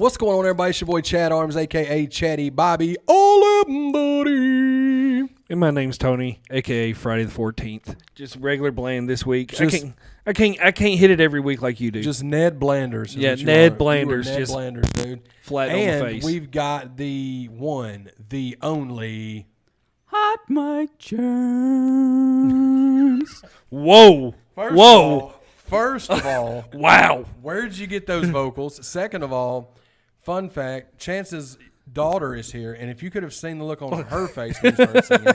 What's going on, everybody? It's your boy Chad Arms, a.k.a. Chatty Bobby. All up, buddy. And my name's Tony, a.k.a. Friday the 14th. Just regular bland this week. I can't hit it every week like you do. Just Ned Blanders. Yeah, Ned Blanders. Ned Blanders, dude. Flat on the face. And we've got the one, the only... Hot Mike Jones. Whoa. First of all, wow. Where did you get those vocals? Second of all, fun fact, Chance's daughter is here, and if you could have seen the look on her face when you started singing,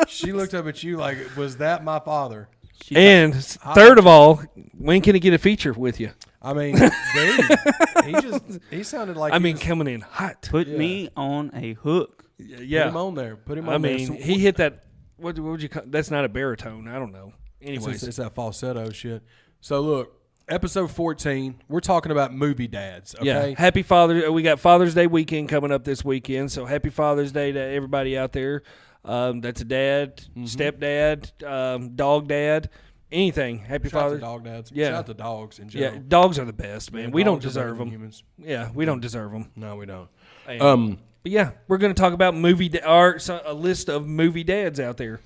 she looked up at you like, was that my father? And third of all, when can he get a feature with you? I mean, dude, he sounded like coming in hot. Put me on a hook. Yeah. Put him on there. Put him on there. He hit that, what would you call, that's not a baritone, I don't know. Anyways. It's that falsetto shit. So look, episode 14, we're talking about movie dads, okay? Yeah, happy Father's. We got Father's Day weekend coming up this weekend, so happy Father's Day to everybody out there. That's a dad, stepdad, dog dad, anything. Happy Father's Day. Shout out to dog dads. Yeah. Shout out to dogs in general. Yeah, dogs are the best, man. Yeah, we don't dogs are better deserve than them. humans. Yeah, we don't deserve them. No, we don't. But yeah, we're going to talk about a list of movie dads out there.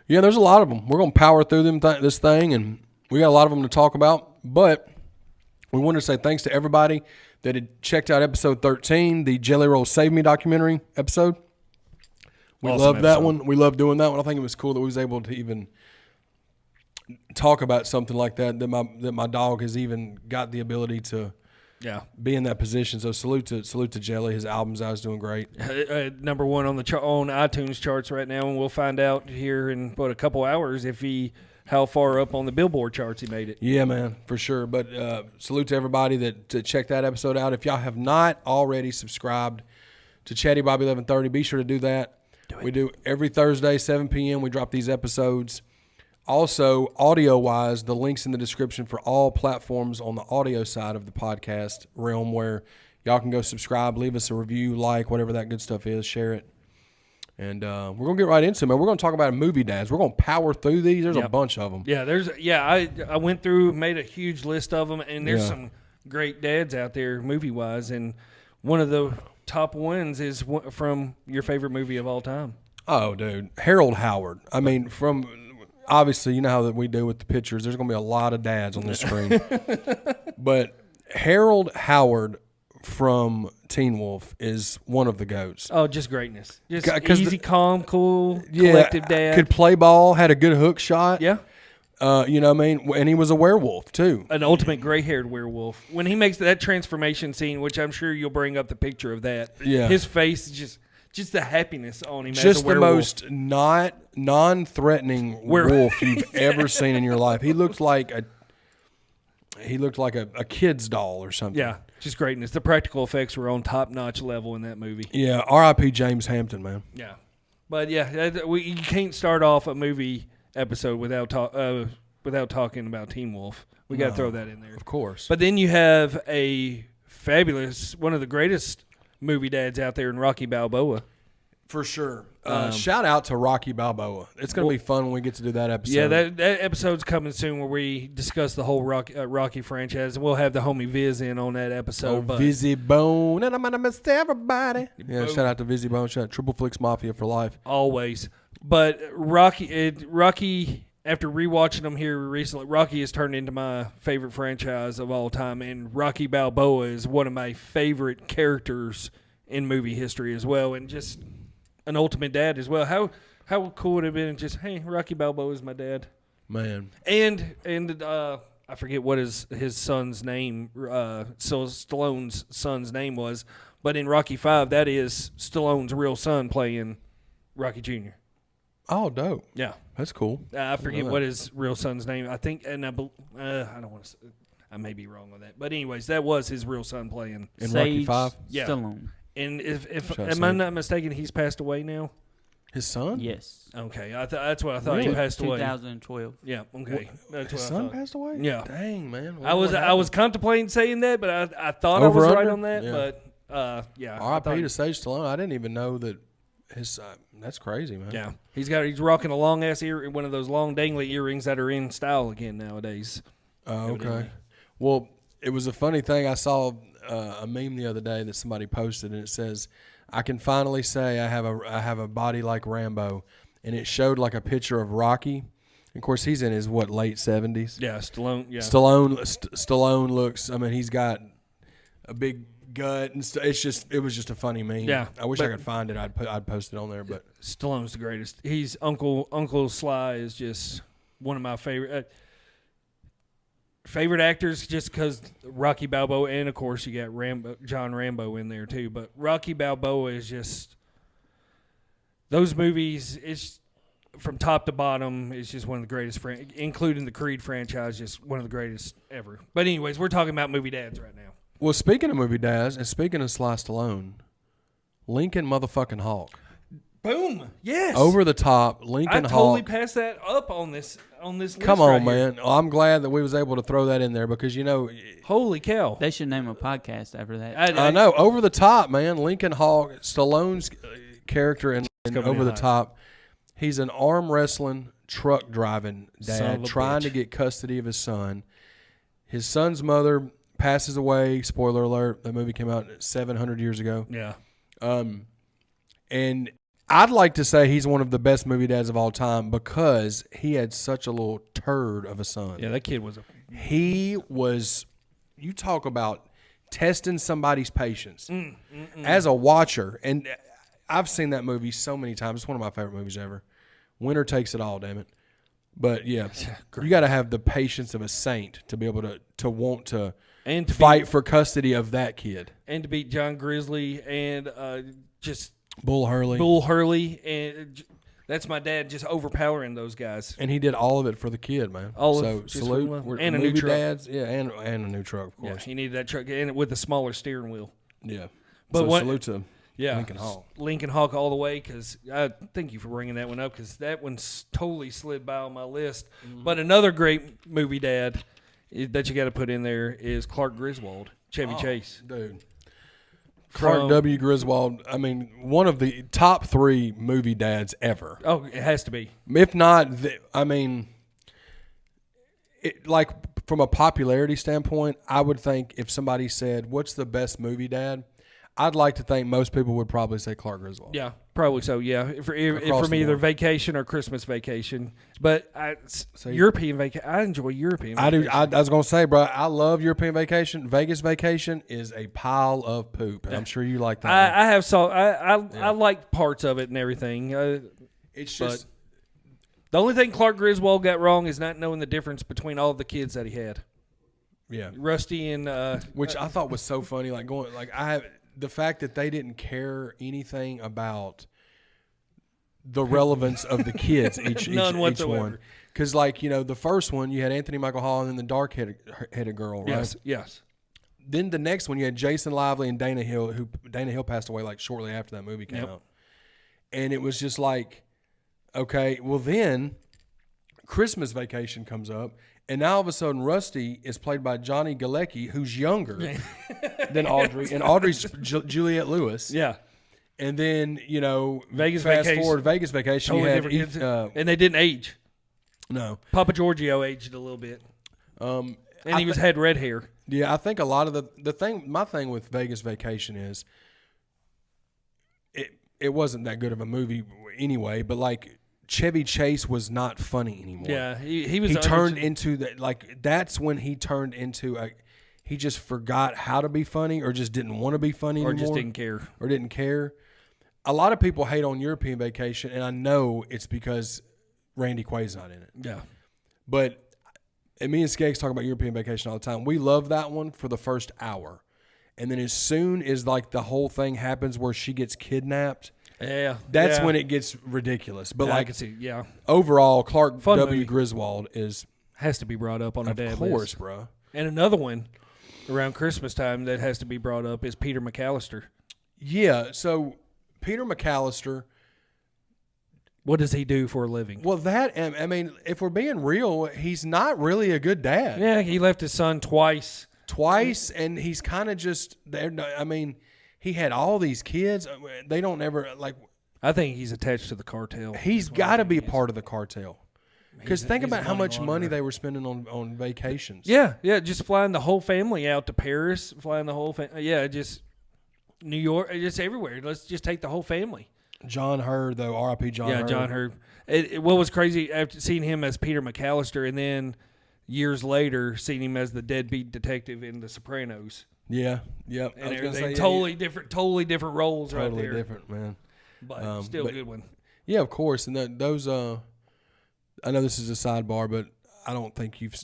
Yeah, there's a lot of them. We're going to power through this thing, and we got a lot of them to talk about. But we want to say thanks to everybody that had checked out episode 13, the Jelly Roll Save Me documentary episode. We Awesome loved that episode. one. We loved doing that one. I think it was cool that we was able to even talk about something like that my dog has even got the ability to be in that position. So salute to Jelly. His album's out, is doing great. Number one on the on iTunes charts right now, and we'll find out here in a couple hours how far up on the Billboard charts he made it. Yeah, man, for sure. But salute to everybody that checked that episode out. If y'all have not already subscribed to Chatty Bobby 1130, be sure to do that. We do every Thursday, 7 p.m. We drop these episodes. Also, audio-wise, the link's in the description for all platforms on the audio side of the podcast realm where y'all can go subscribe, leave us a review, like, whatever that good stuff is, share it. And we're going to get right into it, man. We're going to talk about movie dads. We're going to power through these. There's a bunch of them. Yeah, I went through, made a huge list of them, and there's some great dads out there movie-wise, and one of the top ones is from your favorite movie of all time. Oh, dude. Harold Howard. I mean, obviously, you know how that we do with the pictures. There's going to be a lot of dads on this screen. But Harold Howard from Teen Wolf is one of the GOATs. Oh, just greatness. Just easy, calm, cool, collective dad. Could play ball, had a good hook shot. Yeah. You know what I mean? And he was a werewolf, too. An ultimate gray-haired werewolf. When he makes that transformation scene, which I'm sure you'll bring up the picture of that, his face is just the happiness on him just as a werewolf. Just the most non-threatening wolf you've ever seen in your life. He looked like a kid's doll or something. Yeah, just greatness. The practical effects were on top-notch level in that movie. Yeah, R.I.P. James Hampton, man. Yeah. But, you can't start off a movie episode without talking about Teen Wolf. We got to throw that in there. Of course. But then you have a fabulous, one of the greatest movie dads out there in Rocky Balboa. For sure. Shout out to Rocky Balboa. It's going to be fun when we get to do that episode. Yeah, that episode's coming soon where we discuss the whole Rocky franchise. And we'll have the homie Viz in on that episode. Vizzy Bone. And I'm going to miss everybody. Yeah, shout out to Vizzy Bone. Shout out Triple Flicks Mafia for life. Always. But Rocky, after rewatching them here recently, Rocky has turned into my favorite franchise of all time. And Rocky Balboa is one of my favorite characters in movie history as well. And just an ultimate dad as well. How cool would it have been just, hey, Rocky Balboa is my dad. Man. And I forget what his son's name, Stallone's son's name was, but in Rocky V, that is Stallone's real son playing Rocky Jr. Oh, dope. Yeah. That's cool. I forget what his real son's name. I think, and I don't want to. I may be wrong on that, but anyways, that was his real son playing in Rocky V. Yeah. Stallone. And if am I not mistaken, he's passed away now. His son? Yes. Okay, that's what I thought. Really? He passed away. 2012. Yeah. Okay. That's his what son I thought. passed away? Yeah. Dang, man. I was contemplating saying that, but I thought I was right on that. Yeah. But yeah. R.I.P. to Sage Stallone. I didn't even know that his. That's crazy, man. Yeah. He's rocking a long ass one of those long dangly earrings that are in style again nowadays. Oh, okay. Well, it was a funny thing. I saw a meme the other day that somebody posted, and it says, "I can finally say I have a body like Rambo," and it showed like a picture of Rocky. Of course, he's in his late 70s. Yeah, Stallone. Yeah, Stallone looks. I mean, he's got a big gut, and it was just a funny meme. Yeah, I wish I could find it. I'd post it on there. But Stallone's the greatest. He's Uncle Sly is just one of my favorite actors, just because Rocky Balboa, and of course you got John Rambo in there too. But Rocky Balboa is just those movies. It's from top to bottom. It's just one of the greatest, including the Creed franchise. Just one of the greatest ever. But anyways, we're talking about movie dads right now. Well, speaking of movie dads, and speaking of Sly Stallone, Lincoln motherfucking Hawk. Boom! Yes. Over the top, Lincoln Hawk. I totally passed that up on this list. Come on, right man. Here. Oh, I'm glad that we was able to throw that in there because, holy cow. They should name a podcast after that. I know. Over the top, man. Lincoln Hawk, Stallone's character in Over the Top. He's an arm wrestling, truck driving dad trying to get custody of his son. His son's mother passes away. Spoiler alert. The movie came out 700 years ago. Yeah. And I'd like to say he's one of the best movie dads of all time because he had such a little turd of a son. Yeah, that kid was you talk about testing somebody's patience. As a watcher, and I've seen that movie so many times. It's one of my favorite movies ever. Winner Takes It All, damn it. But yeah, you got to have the patience of a saint to be able to want to fight for custody of that kid. And to beat John Grizzly and just Bull Hurley. And that's my dad just overpowering those guys. And he did all of it for the kid, man. Salute. And a movie new truck. dads, yeah, and a new truck, of course. Yeah, he needed that truck and with a smaller steering wheel. Yeah. But salute to Lincoln Hawk. Lincoln Hawk all the way, because thank you for bringing that one up, because that one's totally slid by on my list. But another great movie dad that you got to put in there is Clark Griswold, Chevy Chase. Dude. Clark W. Griswold, I mean, one of the top 3 movie dads ever. Oh, it has to be. If not, like from a popularity standpoint, I would think if somebody said, what's the best movie dad? I'd like to think most people would probably say Clark Griswold. Yeah, probably so. Yeah, from either Vacation or Christmas Vacation. But European Vacation, I enjoy European Vacation. I was gonna say, bro, I love European Vacation. Vegas Vacation is a pile of poop, and I'm sure you like that. I like parts of it and everything. It's just the only thing Clark Griswold got wrong is not knowing the difference between all the kids that he had. Yeah, Rusty and which I thought was so funny. The fact that they didn't care anything about the relevance of the kids each one. Because, the first one, you had Anthony Michael Hall and then the dark-headed girl, right? Yes. Then the next one, you had Jason Lively and Dana Hill, who Dana Hill passed away, shortly after that movie came out. And it was just okay, well then Christmas Vacation comes up, and now all of a sudden Rusty is played by Johnny Galecki, who's younger than Audrey, and Audrey's Juliette Lewis. Yeah. And then, Vegas fast Vacation. forward Vegas Vacation, Totally you different had kids. And they didn't age. No. Papa Giorgio aged a little bit. And he had red hair. Yeah, I think a lot of my thing with Vegas Vacation is it wasn't that good of a movie anyway, but Chevy Chase was not funny anymore. Yeah, he turned into that. That's when he turned into he just forgot how to be funny, or just didn't want to be funny anymore, or just didn't care. A lot of people hate on European Vacation, and I know it's because Randy Quaid's not in it. Yeah, but me and Skeggs talk about European Vacation all the time. We love that one for the first hour, and then as soon as the whole thing happens where she gets kidnapped. Yeah, that's when it gets ridiculous. But I can see. Yeah, overall, Clark W. movie. Griswold has to be brought up on a dad list. Of course, bro. And another one around Christmas time that has to be brought up is Peter McAllister. Yeah. So Peter McAllister. What does he do for a living? Well, if we're being real, he's not really a good dad. Yeah, he left his son twice, and he's kind of just there. He had all these kids. They don't ever I think he's attached to the cartel. He's got to be a part of the cartel. Because think he's a about how much money launderer. they were spending on vacations. Yeah, just flying the whole family out to Paris, flying the whole family. Yeah, just New York, just everywhere. Let's just take the whole family. John Hurd, though, R.I.P. John Hurd. Yeah, John Hurd. What was crazy after seeing him as Peter McAllister, and then years later seeing him as the deadbeat detective in The Sopranos. Yeah, yep. And everything totally different roles right there. Totally different, man. But still a good one. Yeah, of course. And those, I know this is a sidebar, but I don't think your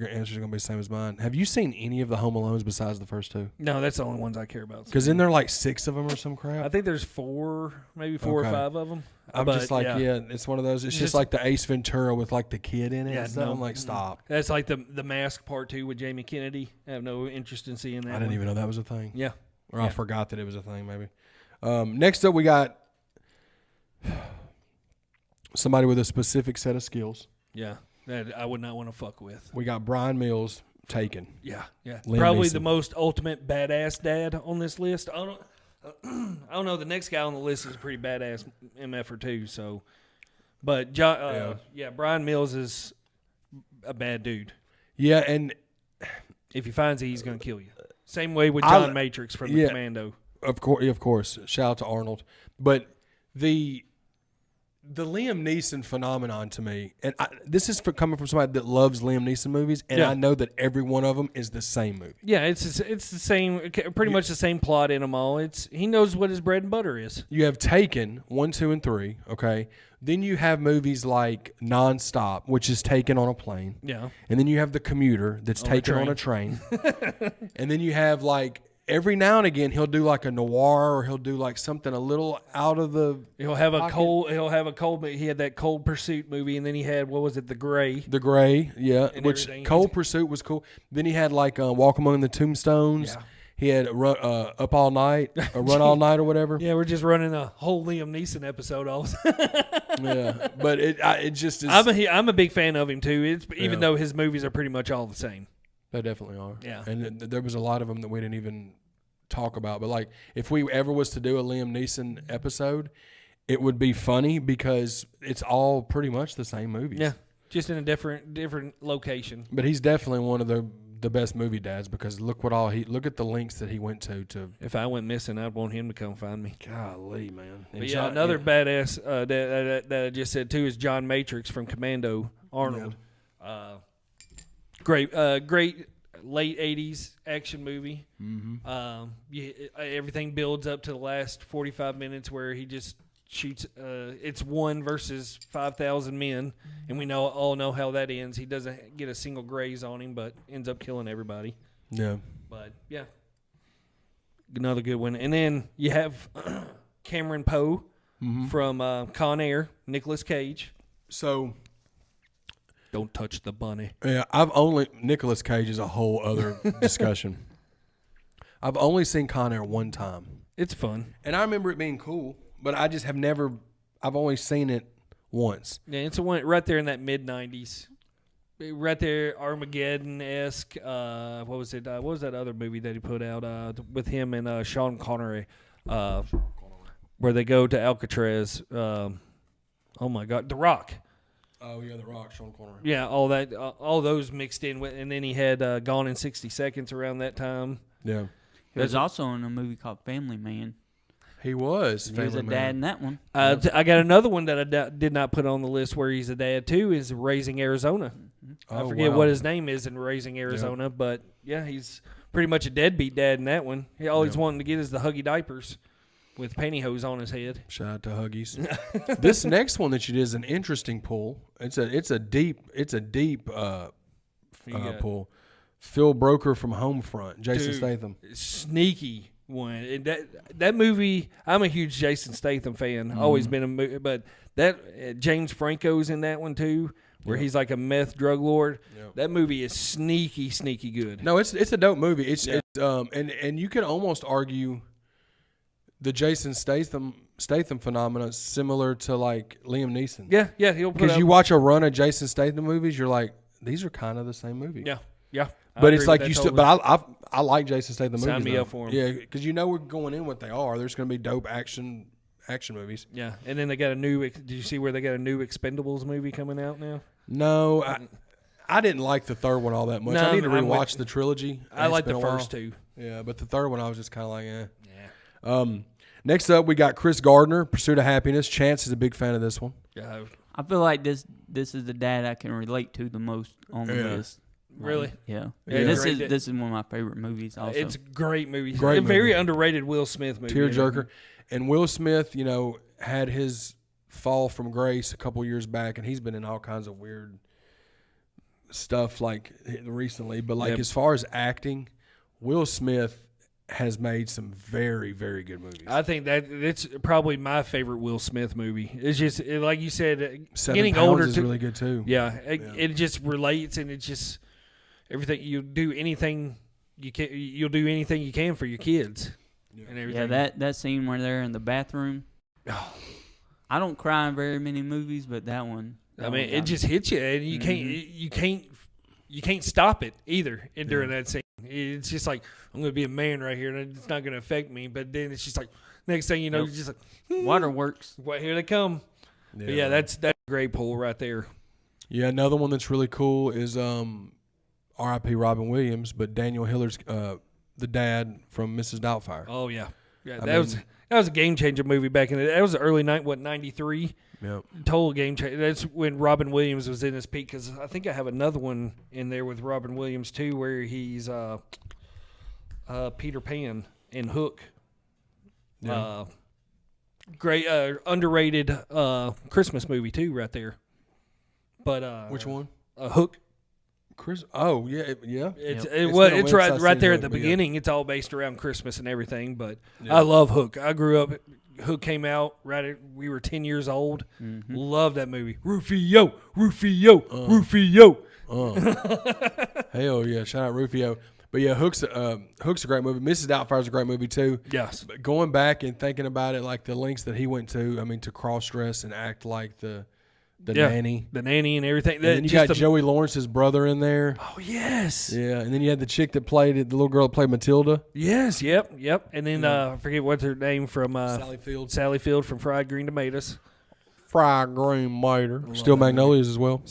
answer is going to be the same as mine. Have you seen any of the Home Alones besides the first two? No, that's the only ones I care about. Because isn't there like 6 of them or some crap? I think there's 4, maybe 4 or 5 of them. I'm just like, it's one of those. It's just like the Ace Ventura with like the kid in it. Yeah, I'm like, stop. That's like the Mask Part 2 with Jamie Kennedy. I have no interest in seeing that. I didn't even know that was a thing. Yeah. Or I forgot that it was a thing, maybe. Next up, we got somebody with a specific set of skills. Yeah. That I would not want to fuck with. We got Brian Mills, Taken. Yeah. Liam Probably Neeson. the most ultimate badass dad on this list. I don't know. The next guy on the list is a pretty badass MFer too. So, but Brian Mills is a bad dude. Yeah, and If he finds it, he's going to kill you. Same way with John Matrix from the Commando. Of course. Shout out to Arnold. But the Liam Neeson phenomenon to me, and this is coming from somebody that loves Liam Neeson movies, and I know that every one of them is the same movie. Yeah, it's the same, pretty much the same plot in them all. He knows what his bread and butter is. You have Taken 1, 2, and 3. Okay, then you have movies like Nonstop, which is taken on a plane. Yeah, and then you have The Commuter, that's taken on a train. And then you have like. Every now and again, he'll do like a noir, or he'll do like something a little out of the. He'll have a cold. He had that Cold Pursuit movie, and then he had, what was it, The Gray? The Gray, yeah. And which everything. Cold Pursuit was cool. Then he had like Walk Among the Tombstones. Yeah. He had Up All Night, Run All Night, or whatever. Yeah, we're just running a whole Liam Neeson episode also. Yeah, but it just is. I'm a big fan of him too. Even though his movies are pretty much all the same. They definitely are. Yeah. And there was a lot of them that we didn't even talk about. But like, if we ever was to do a Liam Neeson episode, it would be funny because it's all pretty much the same movies. Yeah, just in a different location. But he's definitely one of the best movie dads because look at the lengths that he went to. If I went missing, I'd want him to come find me. Golly, man. But another badass that I just said too is John Matrix from Commando, Arnold. Yeah. Great late 80s action movie. Mm-hmm. Everything builds up to the last 45 minutes where he just shoots. It's 1 versus 5,000 men, and we all know how that ends. He doesn't get a single graze on him, but ends up killing everybody. Yeah. But, yeah. Another good one. And then you have Cameron Poe from Con Air, Nicolas Cage. So... Don't touch the bunny. Yeah, Nicolas Cage is a whole other discussion. I've only seen Con Air one time. It's fun. And I remember it being cool, but I just have I've only seen it once. Yeah, it's one right there in that mid-90s. Right there, Armageddon-esque. What was it? What was that other movie that he put out with him and Sean Connery? Where they go to Alcatraz. Oh, my God. The Rock. Oh, yeah, The Rock, Sean Connery. Yeah, all that, all those mixed in with, and then he had Gone in 60 Seconds around that time. Yeah. He was also in a movie called Family Man. He was. He was a dad in that one. I got another one that I did not put on the list where he's a dad too, is Raising Arizona. I forget what his name is in Raising Arizona, but yeah, he's pretty much a deadbeat dad in that one. All he's wanting to get is the Huggy diapers with pantyhose on his head. Shout out to Huggies. This next one that you did is an interesting pull. It's a deep pull. Phil Broker from Homefront, Jason Statham. Sneaky one. And that movie, I'm a huge Jason Statham fan. Always been a movie, but that James Franco's in that one too, where he's like a meth drug lord. Yep. That movie is sneaky good. No, it's a dope movie. It's and you can almost argue the Jason Statham phenomenon is similar to like Liam Neeson. Yeah, he'll put because you watch a run of Jason Statham movies, you're like, these are kind of the same movie. Yeah. But it's like you still. But I like Jason Statham movies. Sign me up for them. Yeah, because we're going in what they are. There's going to be dope action action movies. Yeah, and then they got a new. Did you see where they got a new Expendables movie coming out now? No, I didn't like the third one all that much. No, I need to I'm rewatch the trilogy. I like It's the been a first while. two. Yeah, but the third one I was just kind of like, eh. Yeah. Next up, we got Chris Gardner, Pursuit of Happiness. Chance is a big fan of this one. Yeah. I feel like this is the dad I can relate to the most on the list. Really? Yeah. Yeah. This Great is one of my favorite movies. Also, It's a great movie. Great a very movie. underrated Will Smith movie. Tearjerker. And Will Smith, had his fall from grace a couple years back, and he's been in all kinds of weird stuff like recently. But like as far as acting, Will Smith has made some very, very good movies. I think that it's probably my favorite Will Smith movie. It's just like you said, 7 getting Pounds older is really good too. Yeah, it just relates, and it's just everything. You'll do anything you can. You'll do anything you can for your kids and everything. yeah, that scene where they're in the bathroom. I don't cry in very many movies, but that one. I mean, it just hits you, and you can't stop it either during that scene. It's just like, I'm going to be a man right here, and it's not going to affect me. But then it's just like, next thing you know, you're just like, Waterworks. well, here they come. But yeah, that's a great pull right there. Yeah, another one that's really cool is R.I.P. Robin Williams, but Daniel Hiller's the dad from Mrs. Doubtfire. Oh yeah, that was a game changer movie back in the day. That was the early 93. Yep. Total game changer. That's when Robin Williams was in his peak. Because I think I have another one in there with Robin Williams too, where he's Peter Pan in Hook. Yeah. Great underrated Christmas movie too, right there. But Which one? Hook. Chris. Oh yeah, yeah. It's been a it's while right since I've right seen there Hook, at the but yeah. beginning. It's all based around Christmas and everything. But Yeah. I love Hook. I grew up. Hook came out we were 10 years old. Love that movie. Rufio. Rufio. Hell yeah! Shout out Rufio. But yeah, Hook's a great movie. Mrs. Doubtfire's a great movie too. Yes. But going back and thinking about it, like the lengths that he went to, I mean, to cross dress and act like the nanny. The nanny and everything. And then you got Joey Lawrence's brother in there. Oh yes. Yeah, and then you had the chick that played it, the little girl that played Matilda. Yes. Yep. And then I forget what's her name from Sally Field from Fried Green Tomatoes. Fried green mater. Still Magnolias as well.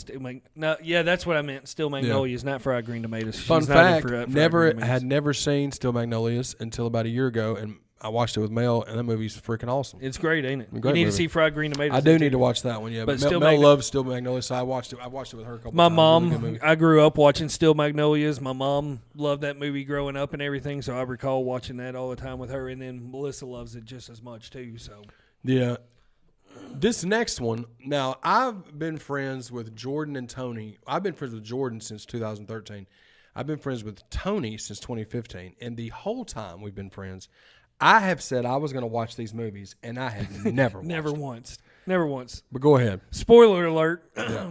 That's what I meant. Still Magnolias, not Fried Green Tomatoes. Fun She's not fact: in Fried never Green Tomatoes. had never seen Still Magnolias until about a year ago, and I watched it with Mel, and that movie's freaking awesome. It's great, ain't it? Great You need to movie. see Fried Green Tomatoes. I do need to watch that one, yeah. But But Still Mel Magno- loves Still Magnolias, so I watched it with her a couple My times. mom, Really good movie. I grew up watching Still Magnolias. My mom loved that movie growing up and everything, so I recall watching that all the time with her. And then Melissa loves it just as much too. So Yeah. This next one, now I've been friends with Jordan and Tony. I've been friends with Jordan since 2013. I've been friends with Tony since 2015. And the whole time we've been friends, I have said I was going to watch these movies, and I have never watched never them. once. But go ahead. Spoiler alert: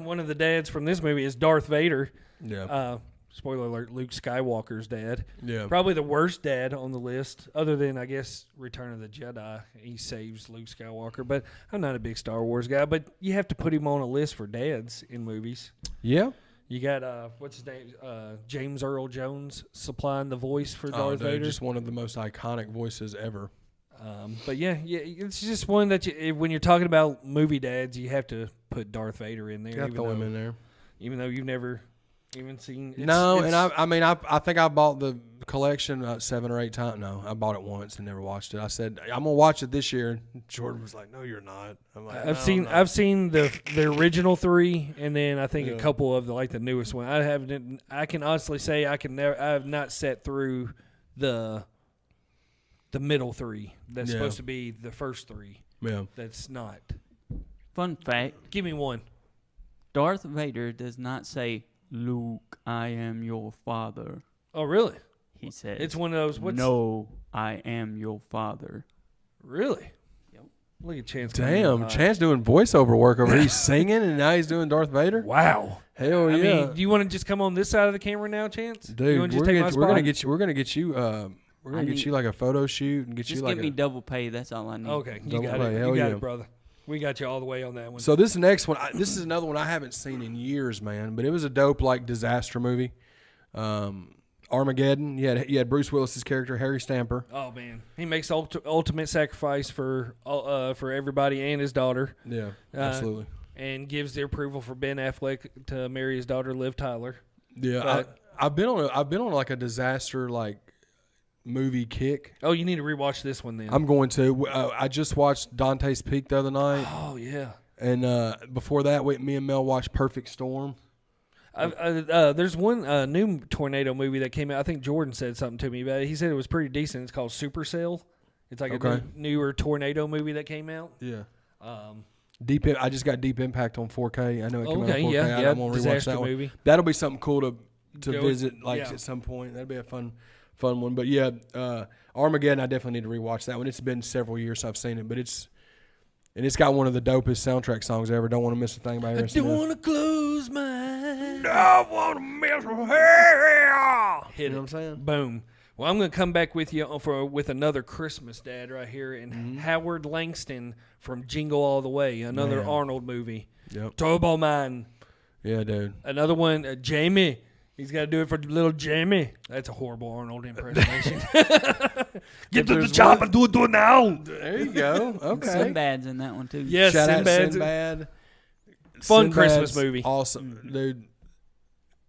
one of the dads from this movie is Darth Vader. Yeah. Spoiler alert: Luke Skywalker's dad. Yeah. Probably the worst dad on the list, other than I guess Return of the Jedi. He saves Luke Skywalker, but I'm not a big Star Wars guy. But you have to put him on a list for dads in movies. Yeah. You got what's his name? James Earl Jones supplying the voice for Darth Dude, Vader. just one of the most iconic voices ever. But yeah, it's just one that when you're talking about movie dads, you have to put Darth Vader in there. Got throw him in there. Even though you've never even seen. I think I bought the collection 7 or 8 times. No, I bought it once and never watched it. I said I'm gonna watch it this year. Jordan was like, "No, you're not." I'm like, I've seen the original 3, and then I think a couple of the newest one. I can honestly say I have not sat through the middle 3. That's supposed to be the first 3. Yeah. That's not. Fun fact: Give me one. Darth Vader does not say, "Luke, I am your father." Oh, really? He says, It's one of those. "No, I am your father." Really? Yep. Look at Chance. Damn, Chance doing voiceover work over here. He's singing, and now he's doing Darth Vader. Wow. Hell I yeah, mean, do you want to just come on this side of the camera now, Chance? dude. You want to just We're take my gonna spot? get you. We're gonna get you. We're gonna get you like a photo shoot and get Just you like give me double pay. That's all I need. Okay, you Double got play, it. hell You got yeah. it, brother. We got you all the way on that one. So this next one, this is another one I haven't seen in years, man. But it was a dope disaster movie. Armageddon. You had Bruce Willis's character Harry Stamper. Oh man, he makes ultimate sacrifice for everybody and his daughter. Yeah, absolutely. And gives the approval for Ben Affleck to marry his daughter Liv Tyler. Yeah, I've been on like a disaster like movie kick. Oh, you need to rewatch this one then. I'm going to. I just watched Dante's Peak the other night. Oh yeah. And before that, me and Mel watched Perfect Storm. There's one new tornado movie that came out. I think Jordan said something to me about it. He said it was pretty decent. It's called Supercell. It's like a newer tornado movie that came out. Yeah. I just got Deep Impact on 4K. I know it came out on 4K. Yeah. I'm gonna rewatch that movie. one. That'll be something cool to visit at some point. That'd be a fun one. But yeah, Armageddon. I definitely need to rewatch that one. It's been several years since I've seen it, but it's got one of the dopest soundtrack songs ever. Don't want to miss a thing by Aaron Smith. I don't want to close my eyes. Don't want to miss a hair. Hit you know what I'm saying? Boom. Well, I'm going to come back with you with another Christmas Dad right here, and Howard Langston from Jingle All the Way, another Arnold movie. Yep. Turbo Man. Yeah, dude. Another one, Jamie. He's got to do it for little Jamie. That's a horrible Arnold impersonation. Get to the job and do it now. There you go. Okay. Sinbad's in that one too. Yes, Shout out Sinbad. Fun Christmas movie. Awesome, dude.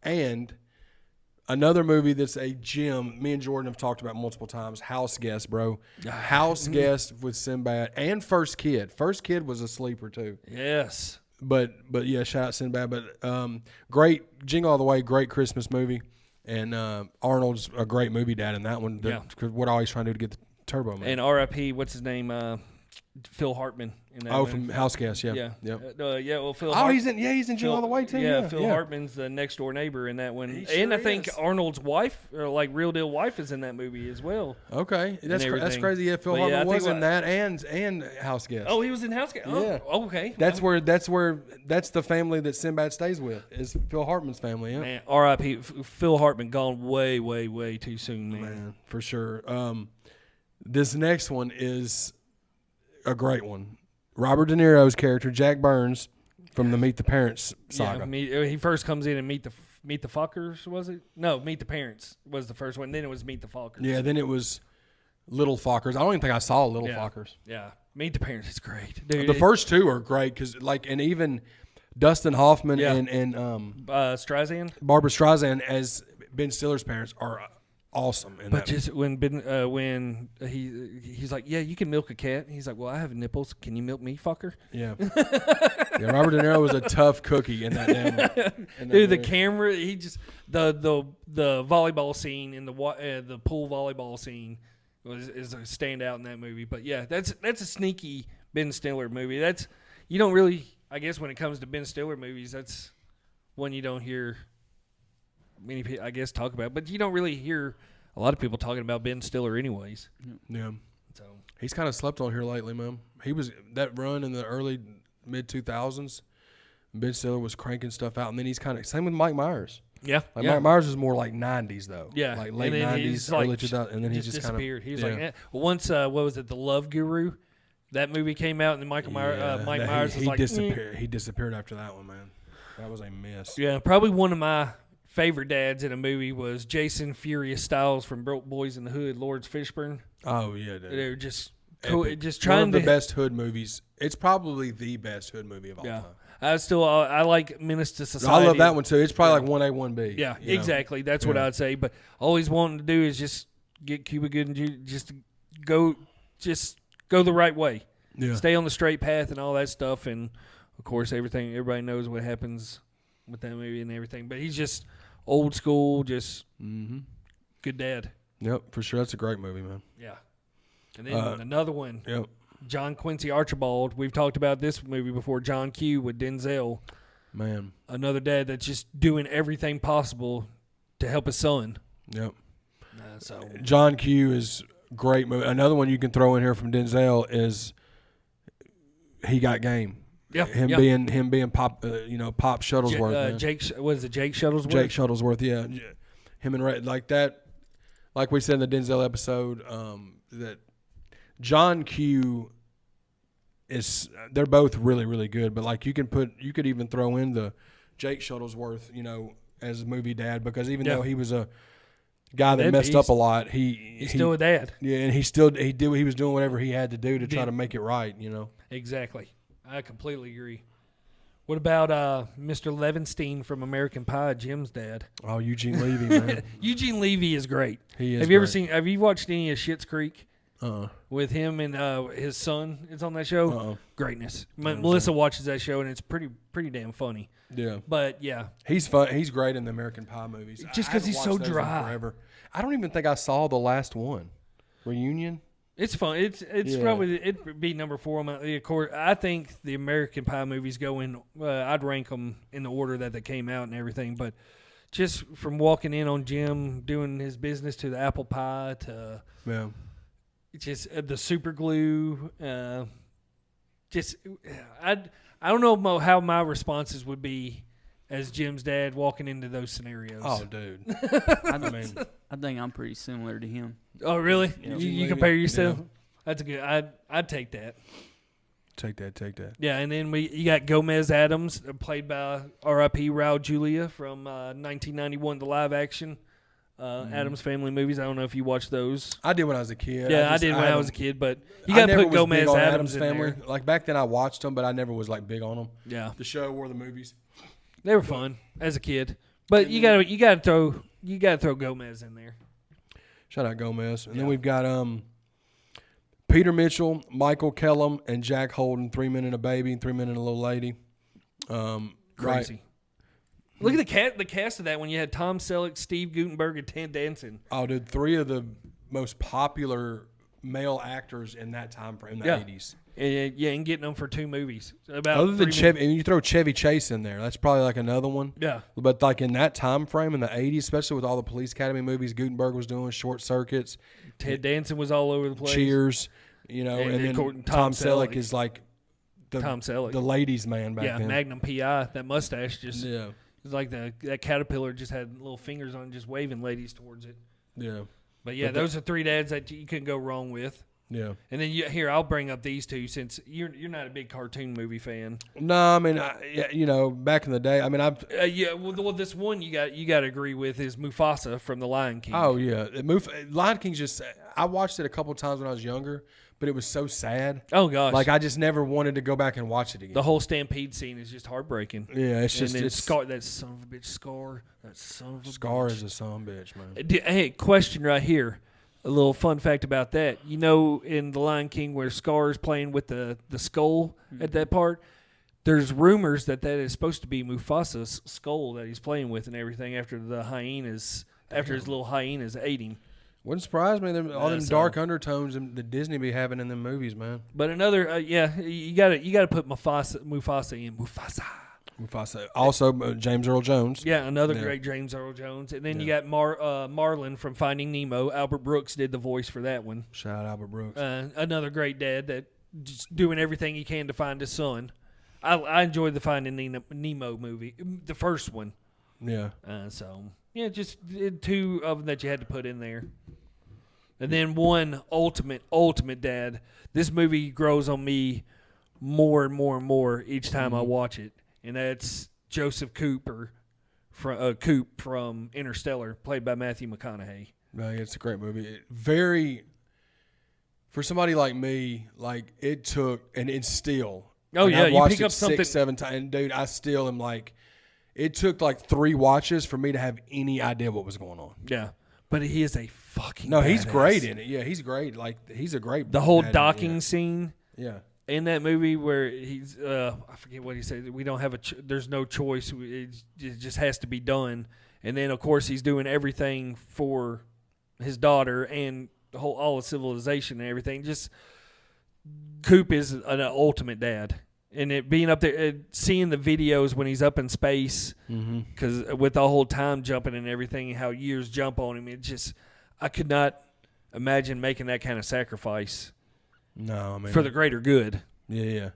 And another movie that's a gem. Me and Jordan have talked about multiple times. House Guest, bro. House Guest with Sinbad and First Kid. First Kid was a sleeper too. Yes. But yeah, shout out Sinbad. But great Jingle All the Way, great Christmas movie, and Arnold's a great movie dad in that one. Because what I always trying to do to get the Turbo Man. And R.I.P. What's his name? Phil Hartman in that. Oh, from House Guest, yeah. Yep. Well, Phil. He's in Jingle All the Way too. Yeah, Phil Hartman's the next door neighbor in that one, and I think Arnold's wife, or like real deal wife, is in that movie as well. Okay, that's crazy. Yeah, Phil Hartman was in that and House Guest. Oh, he was in House Guest. Yeah. Oh, okay. That's the family that Sinbad stays with is Phil Hartman's family. Yeah. Man, R.I.P. Phil Hartman gone way, way, way too soon, man. For sure. This next one is a great one. Robert De Niro's character, Jack Burns, from the Meet the Parents saga. Yeah, he first comes in and Meet the Fuckers, was it? No, Meet the Parents was the first one. Then it was Meet the Fockers. Yeah, then it was Little Fockers. I don't even think I saw Little Fockers. Yeah, Meet the Parents is great, dude. The first two are great because, and even Dustin Hoffman and Streisand, Barbara Streisand as Ben Stiller's parents are awesome. But just when he's like, yeah, you can milk a cat. He's like, well, I have nipples. Can you milk me, fucker? Yeah. Robert De Niro was a tough cookie in that damn. Dude, the camera. He just the volleyball scene in the pool volleyball scene is a standout in that movie. But yeah, that's a sneaky Ben Stiller movie. That's you don't really. I guess when it comes to Ben Stiller movies, that's one you don't hear many people, I guess, talk about, but you don't really hear a lot of people talking about Ben Stiller anyways. Yeah. So he's kind of slept on here lately, man. He was that run in the early mid 2000s. Ben Stiller was cranking stuff out, and then he's kind of same with Mike Myers. Yeah, Mike Myers was more like 90s though. Yeah, like late 90s, early 2000s, and then he just disappeared. Kind of, he was like, well, once what was it, The Love Guru? That movie came out, and Mike Myers was like, disappeared. He disappeared after that one, man. That was a miss. Yeah, probably one of my favorite dads in a movie was Jason Furious Styles from Broke Boys in the Hood, Lawrence Fishburne. Oh yeah, dude. They were just cool, just trying one of the best hood movies. It's probably the best hood movie of all time. I like Menace to Society. I love that one too. It's probably like 1A, 1B. Yeah, exactly. That's what I'd say. But always wanting to do is just get Cuba Gooding and just go the right way. Yeah. Stay on the straight path and all that stuff. And of course, everybody knows what happens with that movie and everything. But he's just old school, just good dad. Yep, for sure. That's a great movie, man. Yeah. And then another one. Yep. John Quincy Archibald. We've talked about this movie before, John Q with Denzel. Man. Another dad that's just doing everything possible to help his son. Yep. So John Q is great movie. Another one you can throw in here from Denzel is He Got Game. Yeah, him being Pop Shuttlesworth. Jake Shuttlesworth? Jake Shuttlesworth, yeah. Him and Ray, like that. Like we said in the Denzel episode, that John Q is. They're both really, really good. But like you could even throw in the Jake Shuttlesworth, as a movie dad, because even though he was guy that messed up a lot. He's still a dad. Yeah, and he was doing whatever he had to do to try to make it right. Exactly. I completely agree. What about Mr. Levinstein from American Pie, Jim's dad? Oh, Eugene Levy, man. Eugene Levy is great. He is. Have you watched any of Schitt's Creek? With him and his son is on that show. Greatness. Melissa watches that show and it's pretty damn funny. Yeah. But yeah, he's fun. He's great in the American Pie movies. Just because he's so dry. Forever. I don't even think I saw the last one. Reunion. It's fun. It's probably it'd be number 4 on my. Of course, I think the American Pie movies go in. I'd rank them in the order that they came out and everything. But just from walking in on Jim doing his business to the apple pie to just the super glue. I don't know how my responses would be as Jim's dad walking into those scenarios. Oh, dude. I think I'm pretty similar to him. Oh, really? Yeah. You compare yourself? Yeah. That's a good. I'd take that. Take that. Yeah, and then you got Gomez Adams, played by R.I.P. Raul Julia from 1991, the live action Adams Family movies. I don't know if you watched those. I did when I was a kid. Yeah, I did when I was a kid, but you got to put Gomez Adams in Family. there. Like back then, I watched them, but I never was like big on them. Yeah, the show or the movies. They were fun as a kid, but you gotta throw Gomez in there. Shout out Gomez, and then we've got Peter Mitchell, Michael Kellum, and Jack Holden. 3 Men and a Baby, and 3 Men and a Little Lady. Crazy. Right. Look at the cast of that when you had Tom Selleck, Steve Guttenberg, and Ted Danson. Oh, dude, 3 of the most popular male actors in that time frame, in the 80s. And getting them for 2 movies. Other than Chevy, and you throw Chevy Chase in there, that's probably like another one. Yeah. But like in that time frame in the 80s, especially with all the Police Academy movies Guttenberg was doing, Short Circuits. Ted Danson was all over the place. Cheers, and then Tom Selleck is like the ladies' man back then. Yeah, Magnum P.I., that mustache just it's like that caterpillar just had little fingers on it, just waving ladies towards it. Yeah. But those are 3 dads that you couldn't go wrong with. Yeah, and then I'll bring up these 2 since you're not a big cartoon movie fan. No, I mean, back in the day, I mean, well, this one you got to agree with is Mufasa from The Lion King. Oh yeah, Lion King's just. I watched it a couple times when I was younger, but it was so sad. Oh gosh, like I just never wanted to go back and watch it again. The whole stampede scene is just heartbreaking. Yeah, it's just Scar, that son of a bitch, Scar. That son of a Scar bitch. is a son of a bitch, man. Hey, question right here. A little fun fact about that. You know, in The Lion King where Scar's playing with the skull at that part, there's rumors that is supposed to be Mufasa's skull that he's playing with and everything after his little hyenas ate him. Wouldn't surprise me. All them dark undertones that Disney be having in them movies, man. But another, you gotta put Mufasa in. Mufasa. Also, James Earl Jones. Yeah, another great James Earl Jones. And then you got Marlin from Finding Nemo. Albert Brooks did the voice for that one. Shout out Albert Brooks. Another great dad that just doing everything he can to find his son. I enjoyed the Finding Nemo movie, the first one. Yeah. Just 2 of them that you had to put in there. And then one ultimate dad. This movie grows on me more and more and more each time I watch it. And that's Joseph Cooper from Interstellar, played by Matthew McConaughey. It's a great movie. For somebody like me, like it took, and it's still. Oh yeah, I've watched you pick up something 6, 7 times, and dude, I still am like. It took like 3 watches for me to have any idea what was going on. Yeah, but he is a fucking. No, badass. He's great in it. Yeah, he's great. Like he's a great. The whole docking scene. Yeah. In that movie where he's, I forget what he said. We don't have there's no choice. It just has to be done. And then of course he's doing everything for his daughter and all of civilization and everything. Just Coop is an ultimate dad. And it being up there, seeing the videos when he's up in space, because with the whole time jumping and everything, how years jump on him, I could not imagine making that kind of sacrifice. No, I mean for the greater good. Yeah.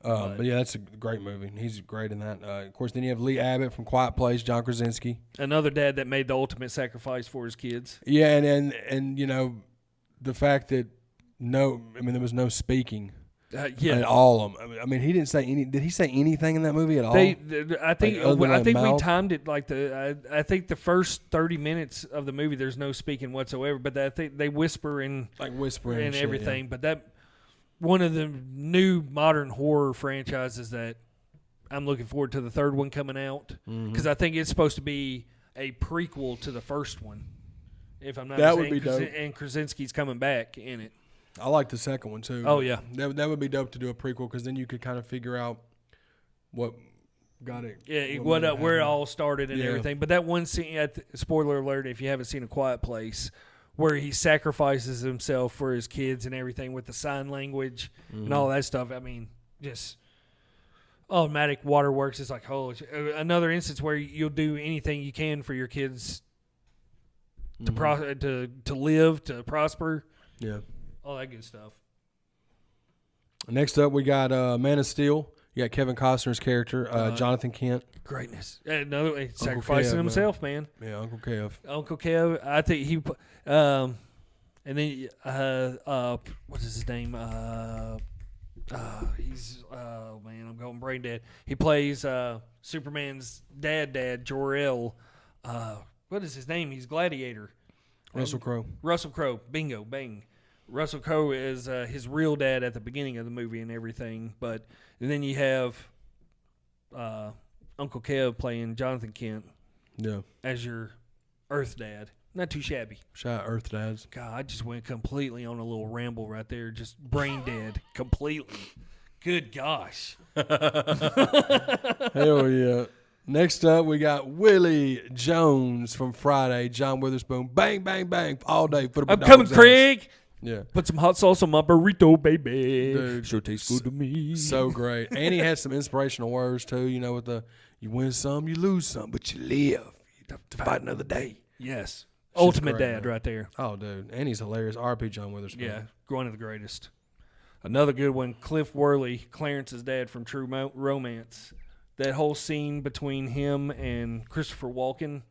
But yeah, that's a great movie. He's great in that. Of course, then you have Lee Abbott from Quiet Place, John Krasinski, another dad that made the ultimate sacrifice for his kids. Yeah, and the fact that there was no speaking. Yeah, And all of them. I mean, he didn't say any. Did he say anything in that movie at all? I think Like, other I than think we mouth? timed it like I think the first 30 minutes of the movie there's no speaking whatsoever, but I think they whisper and Like whispering and shit, everything. But that one of the new modern horror franchises that I'm looking forward to the third one coming out because I think it's supposed to be a prequel to the first one. If I'm not That would mistaken, be dope. and Krasinski's coming back in it. I like the second one too. Oh, yeah. that would be dope to do a prequel because then you could kind of figure out what got it. Yeah, what made where it happen. all started and Yeah. everything. But that one scene, spoiler alert, if you haven't seen A Quiet Place, where he sacrifices himself for his kids and everything with the sign language and all that stuff. I mean, just automatic waterworks. It's like, oh, another instance where you'll do anything you can for your kids to to live, to prosper, Yeah. all that good stuff. Next up, we got Man of Steel. You got Kevin Costner's character, Jonathan Kent. Great's another way, sacrificing Kev, himself, man. Yeah, Uncle Kev. Uncle Kev, I think he, and then what is his name? He's man, I'm going brain dead. He plays Superman's dad, Jor-El. What is his name? He's Gladiator. Russell Crowe. Russell Crowe. Bingo, bang. Russell Crowe is his real dad at the beginning of the movie and everything. But and then you have Uncle Kev playing Jonathan Kent Yeah. as your Earth dad. Not too shabby. Shout out Earth Dads. God, I just went completely on a little ramble right there. Just brain dead completely. Good gosh. Hell yeah. Next up, we got Willie Jones from Friday. John Witherspoon. Bang, bang, bang. All day. Put up a I'm coming, dog's ass. Craig. Yeah. Put some hot sauce on my burrito, baby. Dude, sure tastes good to me. So great. And he has some inspirational words, too. You know, with the you win some, you lose some, but you live. You have to fight another day. Yes. Ultimate great, dad man. right there. Oh, dude. And he's hilarious. R.P. John Witherspoon. Yeah, one of the greatest. Another good one, Cliff Worley, Clarence's dad from True Romance. That whole scene between him and Christopher Walken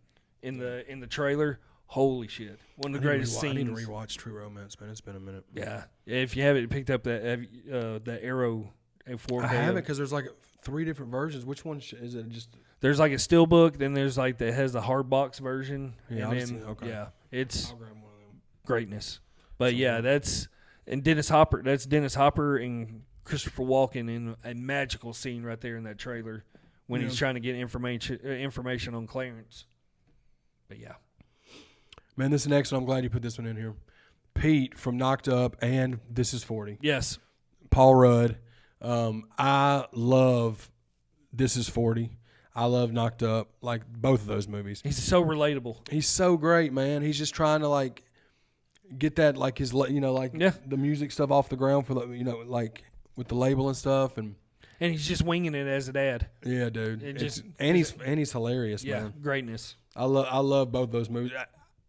in the trailer, holy shit. One of the greatest I scenes. need to rewatch True Romance, man. It's been a minute. Yeah. If you haven't picked up the Arrow at 4K. I haven't because there's like 3 different versions. Which one is it? Just There's like a steelbook, then there's like that has the hard box version. Yeah, and I've then, seen- okay. yeah, it's I'll grab one of them. greatness. But yeah, that's Dennis Hopper and Christopher Walken in a magical scene right there in that trailer when he's trying to get information on Clarence. But yeah, Man, this next one, I'm glad you put this one in here. Pete from Knocked Up and This Is 40. yes, Paul Rudd. I love This Is 40. I love Knocked Up. Like both of those movies. he's so relatable. He's so great, man. He's just trying to like get that like his Yeah. the music stuff off the ground for the like with the label and stuff and And he's just winging it as a dad. yeah, dude. It It's- just- and he's hilarious, Yeah, man. greatness. I love both those movies.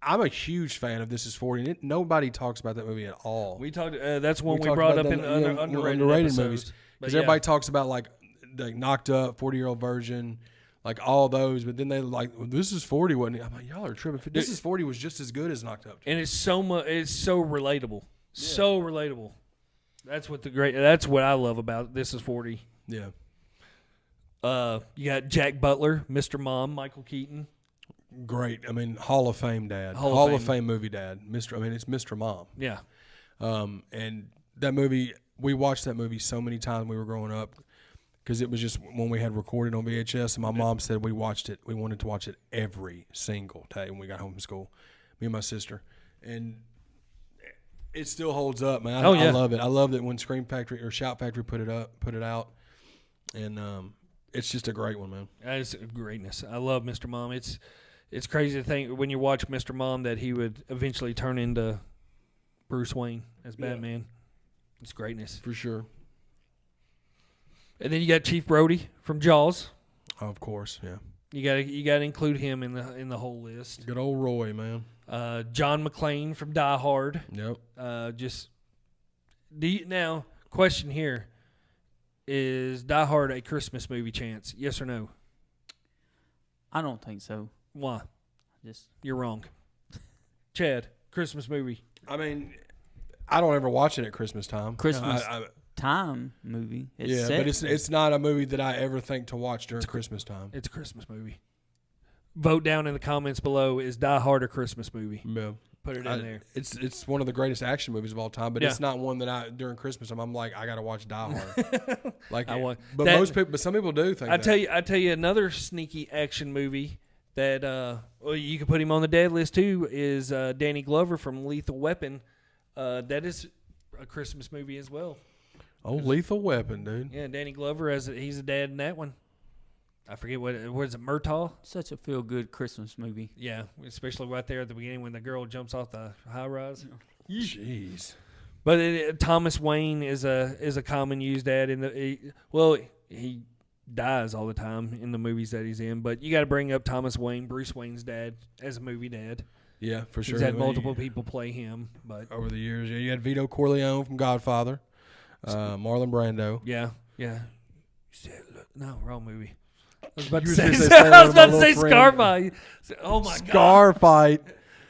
I'm a huge fan of This Is 40. And nobody talks about that movie at all. We talked. That's one we talked brought about up in that, the yeah, underrated movies episodes. because But everybody talks about like the Knocked Up 40-year-old version, like all those, but then they like well, This Is 40 wasn't it? I'm like y'all are tripping. This Is 40 was just as good as Knocked Up. and it's so much. It's so relatable. So relatable. That's what I love about This Is 40. Yeah, You got Jack Butler, Mr. Mom, Michael Keaton. great. I mean, Hall of Fame dad, Hall of Fame movie dad. It's Mr. Mom. Yeah, And that movie, we watched that movie so many times when we were growing up because it was just when we had recorded on VHS. And my mom said we watched it. We wanted to watch it every single day when we got home from school, me and my sister. And it still holds up, man. Oh, yeah. I love it. I love that when Scream Factory or Shout Factory put it out. And it's just a great one, man. it's greatness. I love Mr. Mom. It's crazy to think when you watch Mr. Mom that he would eventually turn into Bruce Wayne as Batman. It's greatness. For sure. And then you got Chief Brody from Jaws. Of course, yeah. You got to include him in the whole list. Good old Roy, man. John McClane from Die Hard. Yep. Now, question here. Is Die Hard a Christmas movie chance? Yes or no? I don't think so. Why? Just You're wrong. Chad, Christmas movie. I mean, I don't ever watch it at Christmas time. Christmas time movie. Yeah, set. but it's not a movie that I ever think to watch during Christmas time. It's a Christmas movie. Vote down in the comments below. Is Die Hard a Christmas movie? Yeah. Put it in there. It's one of the greatest action movies of all time, but it's not one that I during Christmas time I'm like I got to watch Die Hard. Like but some people do think. I tell you another sneaky action movie that you can put him on the dead list too is Danny Glover from Lethal Weapon. That is a Christmas movie as well. Oh, Lethal Weapon, dude. Yeah, Danny Glover he's a dad in that one. I forget what is it, Murtaugh? Such a feel-good Christmas movie. Yeah, especially right there at the beginning when the girl jumps off the high rise. Jeez. But Thomas Wayne is a common used dad in he dies all the time in the movies that he's in. But you got to bring up Thomas Wayne, Bruce Wayne's dad, as a movie dad. Yeah, for sure. He's had multiple people play him, but over the years, you had Vito Corleone from Godfather, Marlon Brando. Yeah. No, wrong movie. I was about to say Scarfight. Oh my God. Scarfight.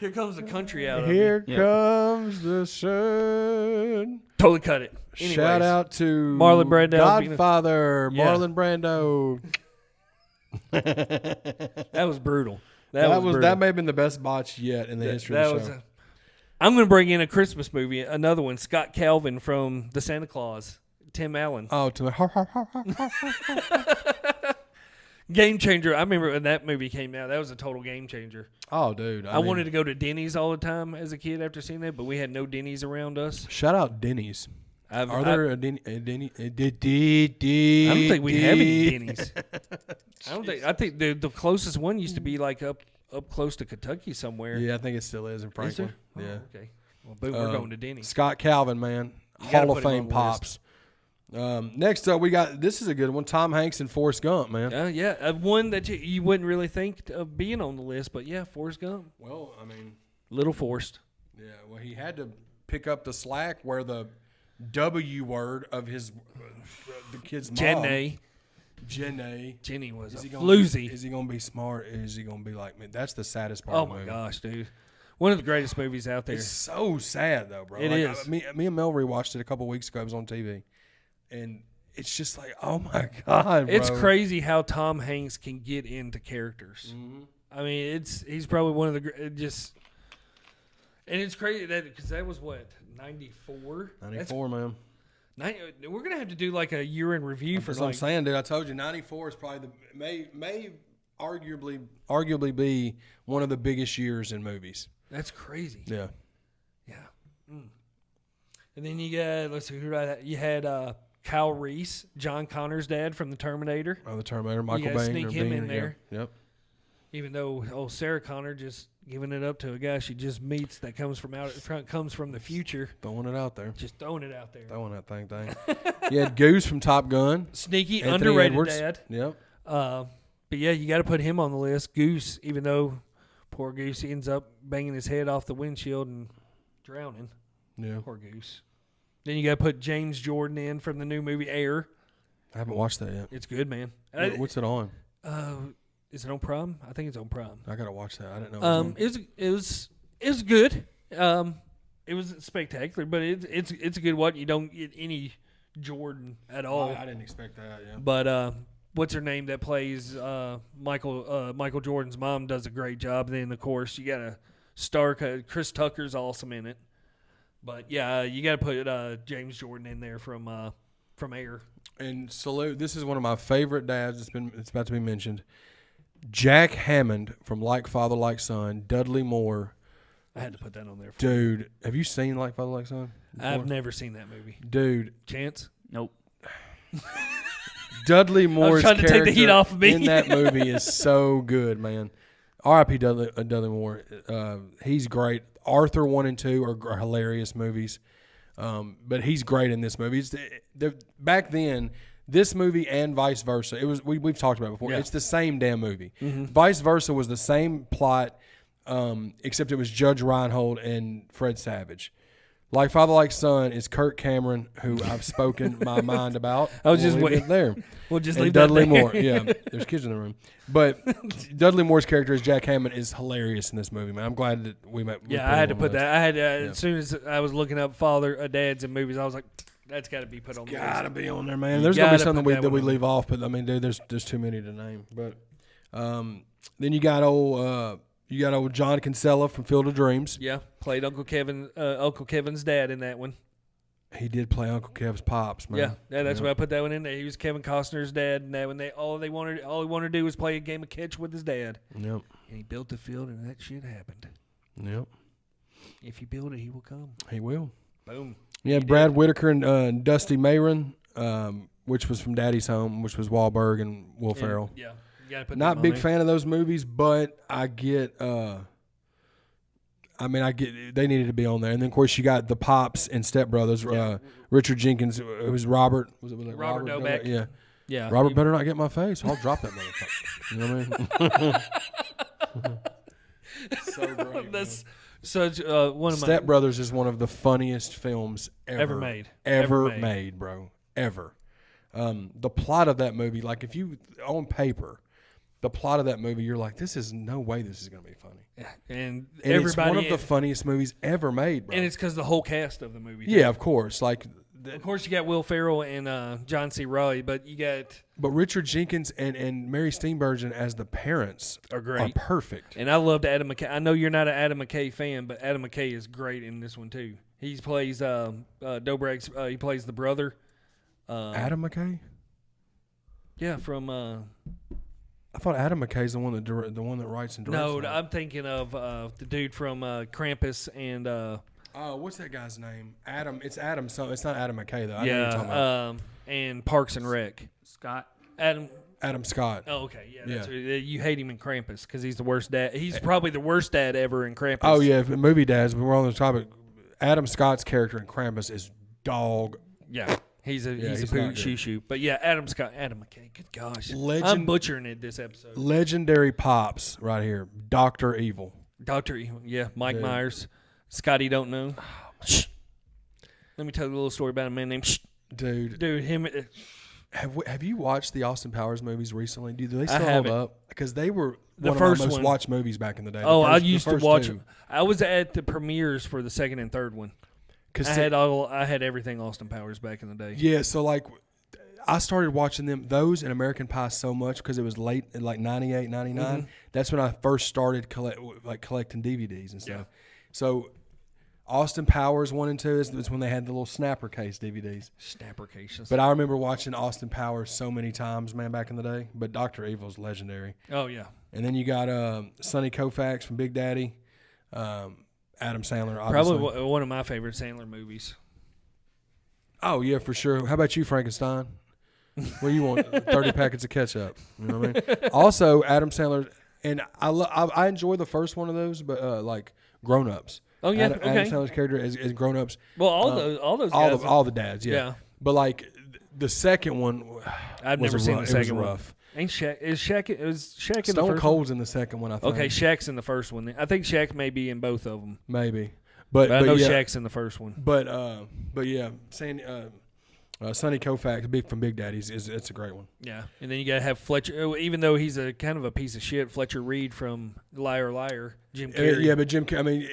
Here comes the country out. Here comes the sun. Totally cut it. Anyways, shout out to Marlon Brando, Godfather, Marlon Brando. That was brutal. That may have been the best botch yet in the history of the show. I'm going to bring in a Christmas movie, another one, Scott Calvin from The Santa Claus, Tim Allen. Oh, Game changer. I remember when that movie came out. That was a total game changer. Oh, dude. I wanted to go to Denny's all the time as a kid after seeing that, but we had no Denny's around us. Shout out Denny's. Are there a Denny? I don't think we have any Denny's. I think the closest one used to be like up close to Kentucky somewhere. Yeah, I think it still is in Franklin. Is there? Yeah. Oh, okay. Well, boom, we're going to Denny's. Scott Calvin, man. Hall of Fame pops. Next up, we got, this is a good one, Tom Hanks and Forrest Gump, man. Yeah, one that you wouldn't really think of being on the list, but yeah, Forrest Gump. Well, I mean. Little forced. Yeah, well, he had to pick up the slack where the W word of his the kid's mom. Jenny was a floozy. Is he going to be smart? Is he going to be like me? That's the saddest part of the movie. Oh, my gosh, dude. One of the greatest movies out there. It's so sad, though, bro. It is. Me and Mel rewatched it a couple weeks ago. It was on TV. And it's just like, oh, my God, bro. It's crazy how Tom Hanks can get into characters. Mm-hmm. I mean, he's probably one of the and it's crazy because that was what, 94? 94, man. We're gonna have to do like a year in review for. That's what I'm saying, dude. I told you, 94 is probably may arguably be one of the biggest years in movies. That's crazy. Yeah. Mm. And then you got, let's see, you had Kyle Reese, John Connor's dad from the Terminator. Oh, the Terminator, Michael Biehn. Sneak him in there. Yeah. Yep. Even though old Sarah Connor just giving it up to a guy she just meets that comes from the future. Throwing it out there. Just throwing it out there. Throwing that thing. You had Goose from Top Gun. Sneaky, Anthony underrated Edwards. dad. Yep. But yeah, you got to put him on the list. Goose, even though poor Goose ends up banging his head off the windshield and drowning. Yeah. Poor Goose. Then you got to put James Jordan in from the new movie Air. I haven't watched that yet. It's good, man. What's it on? Is it on Prime? I think it's on Prime. I gotta watch that. I didn't know. It was good. It was spectacular, but it's a good one. You don't get any Jordan at all. I didn't expect that. Yeah. But what's her name that plays Michael Jordan's mom does a great job. Then of course you got a star. Chris Tucker's awesome in it. But yeah, you got to put James Jordan in there from Air. And salute. This is one of my favorite dads. It's about to be mentioned. Jack Hammond from Like Father, Like Son. Dudley Moore. I had to put that on there. Dude, have you seen Like Father, Like Son before? I've never seen that movie. Dude. Chance? Nope. Dudley Moore's character to take the heat off of me. in that movie is so good, man. R.I.P. Dudley Moore. He's great. Arthur 1 and 2 are hilarious movies. But he's great in this movie. Back then, this movie and Vice Versa, we've talked about it before. Yeah. It's the same damn movie. Mm-hmm. Vice Versa was the same plot, except it was Judge Reinhold and Fred Savage. Like Father, Like Son is Kirk Cameron, who I've spoken my mind about. I was just waiting there. We'll just and leave Dudley that there. Moore. Yeah, there's kids in the room, but Dudley Moore's character as Jack Hammond is hilarious in this movie, man. I'm glad that we met. Yeah, I had to put that. I had as soon as I was looking up dads in movies, I was like, That's got to be put on the Gotta list. be on there, man. There's gonna be gotta something put that that we one on leave off, but I mean, dude, there's too many to name. But then you got old John Kinsella from Field of Dreams. Yeah, played Uncle Kevin's dad in that one. He did play Uncle Kev's pops, man. Yeah, that's why I put that one in there. He was Kevin Costner's dad, and that when all he wanted to do was play a game of catch with his dad. Yep. And he built the field, and that shit happened. Yep. If you build it, he will come. He will. Boom. Yeah, Brad Whitaker and Dusty Mayron, which was from Daddy's Home, which was Wahlberg and Will Ferrell. Yeah, you gotta put Not them big on fan of those movies, but I get. I get they needed to be on there, and then of course you got the Pops and Step Brothers. Richard Jenkins, who's Robert. Was it Robert Novak? Yeah. Yeah. Robert better not get my face. I'll drop that motherfucker. You know what I mean? So great. That's such one of my Step Brothers is one of the funniest films ever made. Ever made, bro. Ever. The plot of that movie, like if you on paper, the plot of that movie, you're like, this is no way this is gonna be funny. And It's everybody one of the funniest movies ever made, bro. and it's because the whole cast of the movie. Yeah, of course. Like, Of course, you got Will Ferrell and John C. Reilly, but you got but Richard Jenkins and Mary Steenburgen as the parents are great. perfect. And I loved Adam McKay. I know you're not an Adam McKay fan, but Adam McKay is great in this one too. He plays Dobrik's. He plays the brother. Adam McKay? Yeah, from. I thought Adam McKay's the one that writes and directs. No, I'm thinking of the dude from Krampus and. What's that guy's name? Adam. It's Adam. So it's not Adam McKay though. I know what you're talking Yeah, about. and Parks and Rec. Scott. Adam. Adam Scott. Oh, okay. Yeah, Yeah. That's you hate him in Krampus because he's the worst dad. He's probably the worst dad ever in Krampus. Oh yeah, movie dads. But we're on the topic. Adam Scott's character in Krampus is dog. Yeah. He's a he's poo not shoo good. shoo. But yeah, Adam McKay. Good gosh. Legend- I'm butchering it this episode. Legendary pops right here. Dr. Evil. Dr. Evil. Yeah, Mike Dude. Myers. Scotty don't know. Shh. Let me tell you a little story about a man named Shh. Dude, Him. have you watched the Austin Powers movies recently? Do they I still hold haven't. up? Because they were The one first of my most one. watched movies back in the day. Oh, I The used to first watch two. them. I was at the premieres for the second and third one. I had everything Austin Powers back in the day. Yeah, so like I started watching those and American Pie so much because it was late in like 98, 99. Mm-hmm. That's when I first started collecting DVDs and stuff. Yeah. So Austin Powers 1 and 2 is when they had the little snapper case DVDs. Snapper cases. But I remember watching Austin Powers so many times, man, back in the day. But Dr. Evil's legendary. Oh, yeah. And then you got Sonny Koufax from Big Daddy. Adam Sandler, obviously. Probably one of my favorite Sandler movies. Oh, yeah, for sure. How about you, Frankenstein? What do you want? 30 packets of ketchup. You know what I mean? Also, Adam Sandler, and I enjoy the first one of those, but like Grown Ups. Oh, yeah, Adam Sandler's character as Grown Ups. Well, all those guys. All the dads, yeah. Yeah. But like the second one, I've was never seen the it second was one. rough. Ain't Shaq? Is Shaq in the Stone first Cold's in the second one, I think. one? Okay, Shaq's in the first one. I think Shaq may be in both of them. Maybe. But I know yeah. Shaq's in the first one. But yeah, saying Sonny Koufax, from Big Daddy's, it's a great one. Yeah, and then you gotta have Fletcher. Even though he's a kind of a piece of shit, Fletcher Reed from Liar Liar, Jim Carrey. Yeah, but Jim, I mean,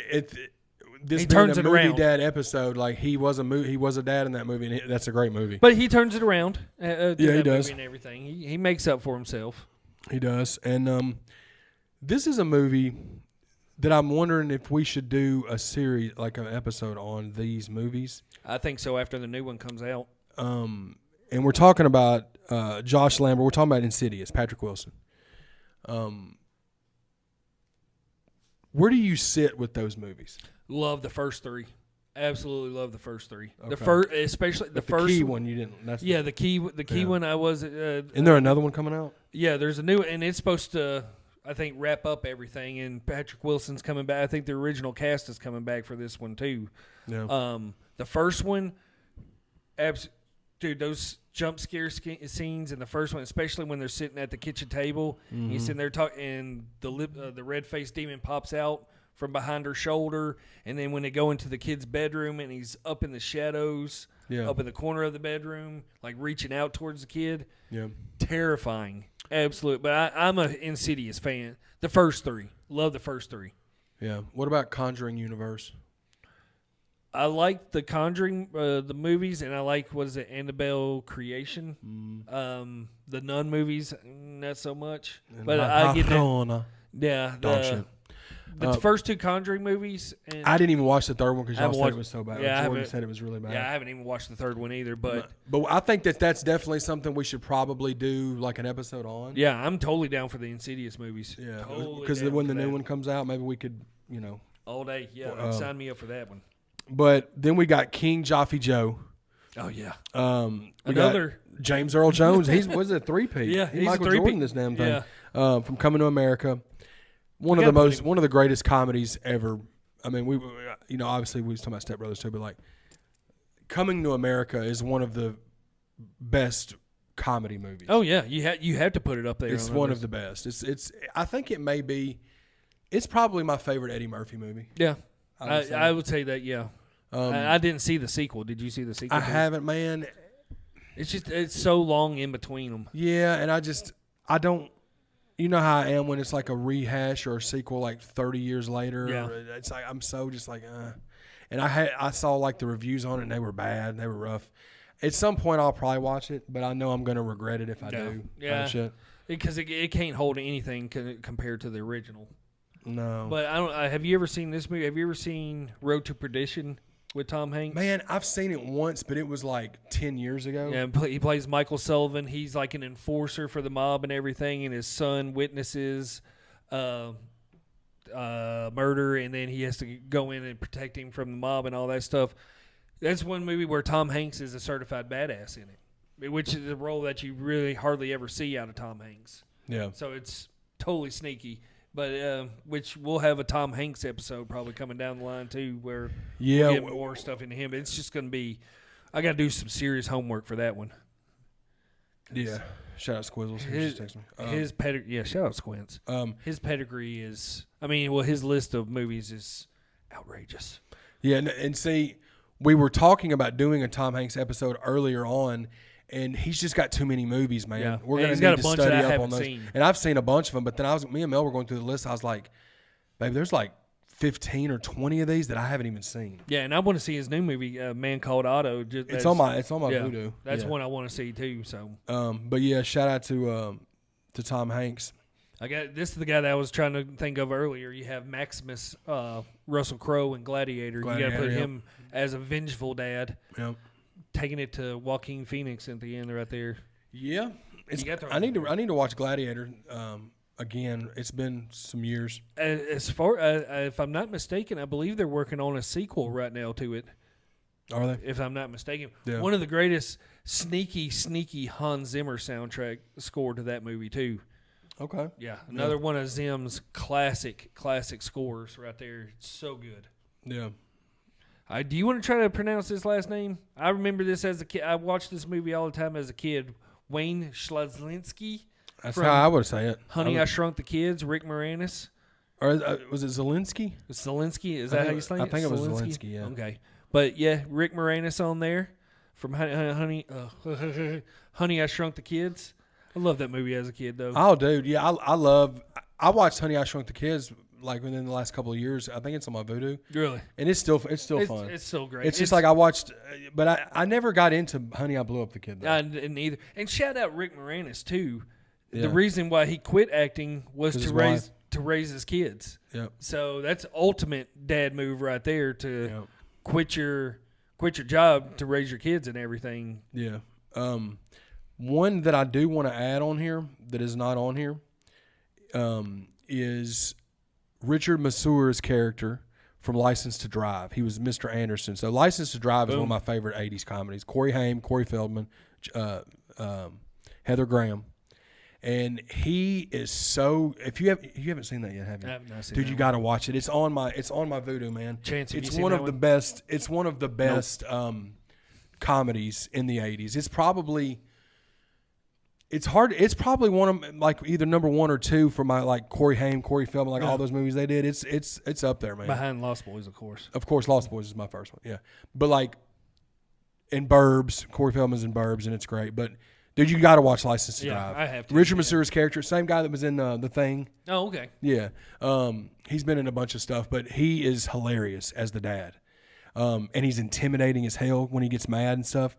this He being turns a it movie around. dad episode, like he was a dad in that movie, and that's a great movie. But he turns it around. Yeah, he does. And everything. He makes up for himself. He does, and this is a movie that I'm wondering if we should do a series, like an episode on these movies. I think so. After the new one comes out. And we're talking about Josh Lambert. We're talking about Insidious, Patrick Wilson. Where do you sit with those movies? Love the first three. Absolutely love the first three. Okay. The first, especially the first key one you didn't. That's Yeah, the key Yeah. one. I was. Isn't there another one coming out? Yeah, there's a new, and it's supposed to, I think, wrap up everything. And Patrick Wilson's coming back. I think the original cast is coming back for this one too. Yeah. The first one, dude, those jump scare scenes in the first one, especially when they're sitting at the kitchen table, and you're sitting there talking, and the red faced demon pops out from behind her shoulder, and then when they go into the kid's bedroom, and he's up in the shadows, up in the corner of the bedroom, like reaching out towards the kid. Yeah. Terrifying, absolute. But I'm a Insidious fan. The first three, love the first three. Yeah. What about Conjuring universe? I like the Conjuring, the movies, and I like Annabelle Creation. The Nun movies, not so much. But I get that. Yeah, dog shit. The first two Conjuring movies. And I didn't even watch the third one because y'all said it was so bad. Yeah, Jordan said it was really bad. Yeah, I haven't even watched the third one either. But I think that's definitely something we should probably do like an episode on. Yeah, I'm totally down for the Insidious movies. Yeah, totally because when the new one comes out, maybe we could, all day. Yeah, sign me up for that one. But then we got King Jaffe Joe. Oh yeah. Another James Earl Jones. Was it a 3-peat? Yeah, he's Michael a 3-peat. Jordan. This damn thing. Yeah. From Coming to America. One of the greatest comedies ever. I mean, we obviously we was talking about Step Brothers too, but like Coming to America is one of the best comedy movies. Oh yeah, you have to put it up there. It's one of the best. It's I think it may be. It's probably my favorite Eddie Murphy movie. Yeah, I would say that. Yeah, I didn't see the sequel. Did you see the sequel? I haven't, man. It's so long in between them. Yeah, and I don't. You know how I am when it's like a rehash or a sequel like 30 years later. Yeah. It's like I'm so just like, And I saw like the reviews on it and they were bad. They were rough. At some point I'll probably watch it, but I know I'm going to regret it if I do. Yeah. Because it can't hold anything compared to the original. No. But I don't. Have you ever seen this movie? Have you ever seen Road to Perdition with Tom Hanks? Man, I've seen it once, but it was like 10 years ago. Yeah, he plays Michael Sullivan. He's like an enforcer for the mob and everything, and his son witnesses murder, and then he has to go in and protect him from the mob and all that stuff. That's one movie where Tom Hanks is a certified badass in it, which is a role that you really hardly ever see out of Tom Hanks. Yeah. So it's totally sneaky. But which we'll have a Tom Hanks episode probably coming down the line too, where we'll get more stuff into him. But it's just going to be, I got to do some serious homework for that one. Yeah, shout out Squizzles. His pedigree, yeah, shout out Squints. His pedigree is, his list of movies is outrageous. Yeah, and see, we were talking about doing a Tom Hanks episode earlier on. And he's just got too many movies, man. Yeah. We're going to need to study up on those. And I've seen a bunch of them, but then me and Mel were going through the list. I was like, baby, there's like 15 or 20 of these that I haven't even seen. Yeah, and I want to see his new movie, Man Called Otto. It's on my Vudu. That's one I want to see too. So, but yeah, shout out to Tom Hanks. This is the guy that I was trying to think of earlier. You have Maximus Russell Crowe in Gladiator. You got to put him as a vengeful dad. Taking it to Joaquin Phoenix at the end right there. Yeah, I need to watch Gladiator again. It's been some years. As far if I'm not mistaken, I believe they're working on a sequel right now to it. Are they? If I'm not mistaken, yeah. One of the greatest sneaky Hans Zimmer soundtrack score to that movie too. Okay. Yeah, another one of Zim's classic scores right there. It's so good. Yeah. Do you want to try to pronounce his last name? I remember this as a kid. I watched this movie all the time as a kid. Wayne Schlazinski. That's how I would say it. Honey, I Shrunk the Kids. Rick Moranis. Or was it Zelensky? Zelensky. Is that how you say it? I think it was Zelensky, yeah. Okay. But, yeah, Rick Moranis on there from Honey, I Shrunk the Kids. I love that movie as a kid, though. Oh, dude. Yeah, I watched Honey, I Shrunk the Kids like within the last couple of years. I think it's on my Vudu. Really? And it's still fun. It's still great. It's just like I watched, but I never got into Honey, I Blew Up the Kid. Neither. And shout out Rick Moranis too. Yeah. The reason why he quit acting was to raise his kids. Yep. So that's ultimate dad move right there to quit your job to raise your kids and everything. Yeah. One that I do want to add on here that is not on here is Richard Massur's character from License to Drive. He was Mr. Anderson. So License to Drive is one of my favorite 80s comedies. Corey Haim, Corey Feldman, Heather Graham. And he is so you haven't seen that yet, have you? I have not seen Dude, you got to watch it. It's on my Vudu, man. Chance, it's one of the best. It's one of the best comedies in the 80s. It's probably It's probably one of like either number one or two for my like Corey Haim, Corey Feldman, all those movies they did. It's up there, man. Behind Lost Boys, of course. Of course, Lost Boys is my first one. Yeah, but like in Burbs, Corey Feldman's in Burbs, and it's great. But dude, you got to watch License to Drive. I have to. Richard Massur's character, same guy that was in The Thing. Oh, okay. Yeah, he's been in a bunch of stuff, but he is hilarious as the dad. and he's intimidating as hell when he gets mad and stuff.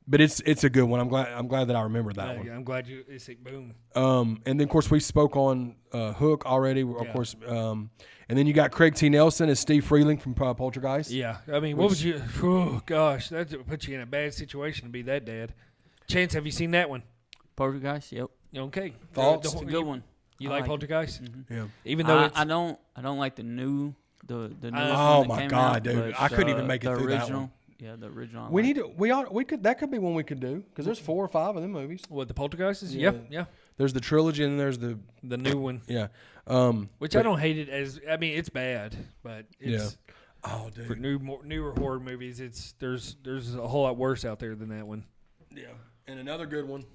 But it's a good one. I'm glad that I remember that one. I'm glad you. It's like, boom. And then of course we spoke on Hook already. Of course, and then you got Craig T. Nelson as Steve Freeling from Poltergeist. Yeah, I mean, what would you? Oh gosh, that would put you in a bad situation to be that dad. Chance, have you seen that one? Poltergeist. Yep. Okay. Thoughts? It's a good one. You I like like it. Poltergeist? Mm-hmm. Yeah. Even though I don't like the new the new. Oh, one that my came God, out, dude. but, I couldn't even make it the through that original, one. Yeah, the original. We need to. We could. That could be one we could do because there's 4 or 5 of them movies. what the Poltergeist is? Yeah. Yeah. There's the trilogy and there's the new one, yeah. which I don't hate it as. I mean, it's bad, but it's Oh, for dude. newer horror movies. There's a whole lot worse out there than that one. Yeah. And another good one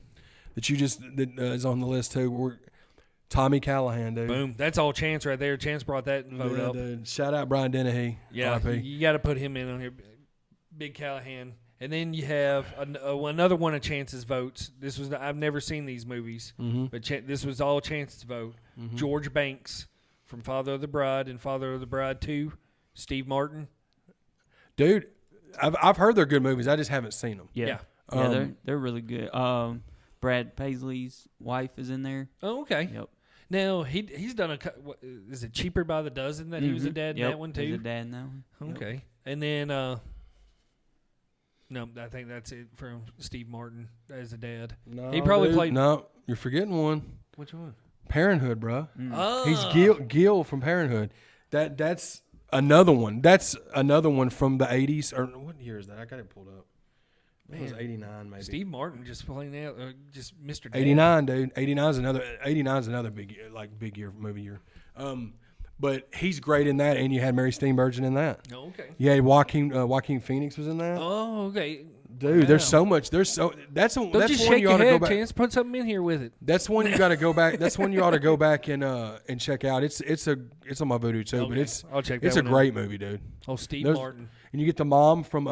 that is on the list too. Tommy Callahan, dude. Boom. That's all Chance right there. Chance brought that vote up. Dude. Shout out Brian Dennehy. Yeah, RIP. you got to put him in on here. Big Callahan. And then you have another one of Chance's votes. I've never seen these movies, but this was all Chance's vote. George Banks from Father of the Bride and Father of the Bride 2. Steve Martin. Dude, I've heard they're good movies. I just haven't seen them. Yeah. They're really good. Brad Paisley's wife is in there. Oh, okay. Yep. Now he's done is it Cheaper by the Dozen that he was a dad in that one too? He's a dad in that one. Okay. Yep. And then no, I think that's it from Steve Martin as a dad. No, He probably dude. played. No, you're forgetting one. Which one? Parenthood, bro. Oh, He's Gil from Parenthood. That's another one. That's another one from the 80s. Or what year is that? I got it pulled up. It was 89 maybe. Steve Martin just playing out, just Mr. Dad. 89, dude. 89 is another big year, movie year. But he's great in that, and you had Mary Steenburgen in that. Oh, okay. Yeah, Joaquin Phoenix was in that. Oh, okay. Dude, there's so much. That's Don't that's just one shake you your ought to go head, back. Chance. Put something in here with it. That's one you got to go back. That's one you ought to go back and check out. It's on my Voodoo too, but Okay. I'll check that it's a one out. great movie, dude. Oh, Steve There's- Martin. And you get the mom from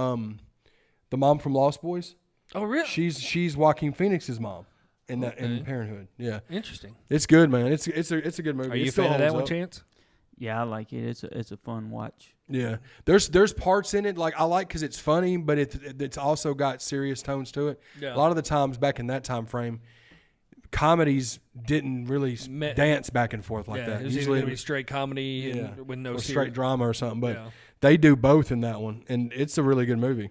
Lost Boys. Oh, really? She's Joaquin Phoenix's mom in that in Okay. Parenthood. Yeah, Interesting. it's good, man. It's a good movie. Are It you a still fan of that holds one, up. Chance? Yeah, I like it. It's a fun watch. Yeah, there's parts in it like I like because it's funny, but it's also got serious tones to it. Yeah. A lot of the times back in that time frame, comedies didn't really dance back and forth like that. It was either Usually going to be straight comedy and with no or serious. straight drama or something, but Yeah. they do both in that one, and it's a really good movie.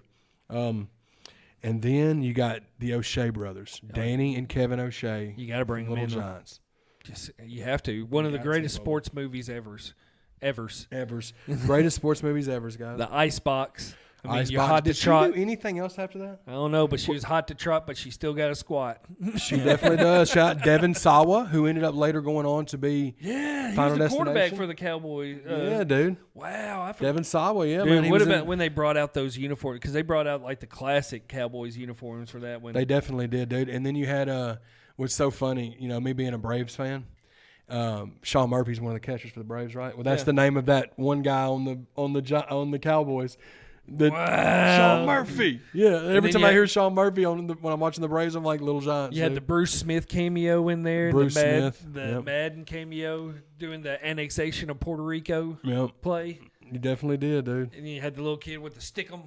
And then you got the O'Shea brothers, Danny and Kevin O'Shea. You got to bring them Little in. Giants. Just you have to. One of the got to, greatest Bubba. sports movies evers. Evers. Greatest sports movies ever, guys. The Icebox. I mean, you're Icebox. hot to Did she trot. do anything else after that? I don't know, but she was hot to trot, but she still got a squat. She definitely does. Shout out Devin Sawa, who ended up later going on to be Yeah, he Final was the quarterback Destination. for the Cowboys. yeah, dude. Wow, I forgot. Devin Sawa, yeah, Dude, man. He what was about in- when they brought out those uniforms? Because they brought out like the classic Cowboys uniforms for that one. They definitely did, dude. And then you had what's so funny, me being a Braves fan. Sean Murphy's one of the catchers for the Braves, right? Well, that's Yeah. the name of that one guy on the Cowboys. Wow. Sean Murphy. Yeah, every then time you I had- hear Sean Murphy when I'm watching the Braves, I'm like Little Giants. You had the dude. Bruce Smith cameo in there. Bruce Smith, The yep. Madden cameo doing the annexation of Puerto Rico Yep, play. you definitely did, dude. And you had the little kid with the stickum.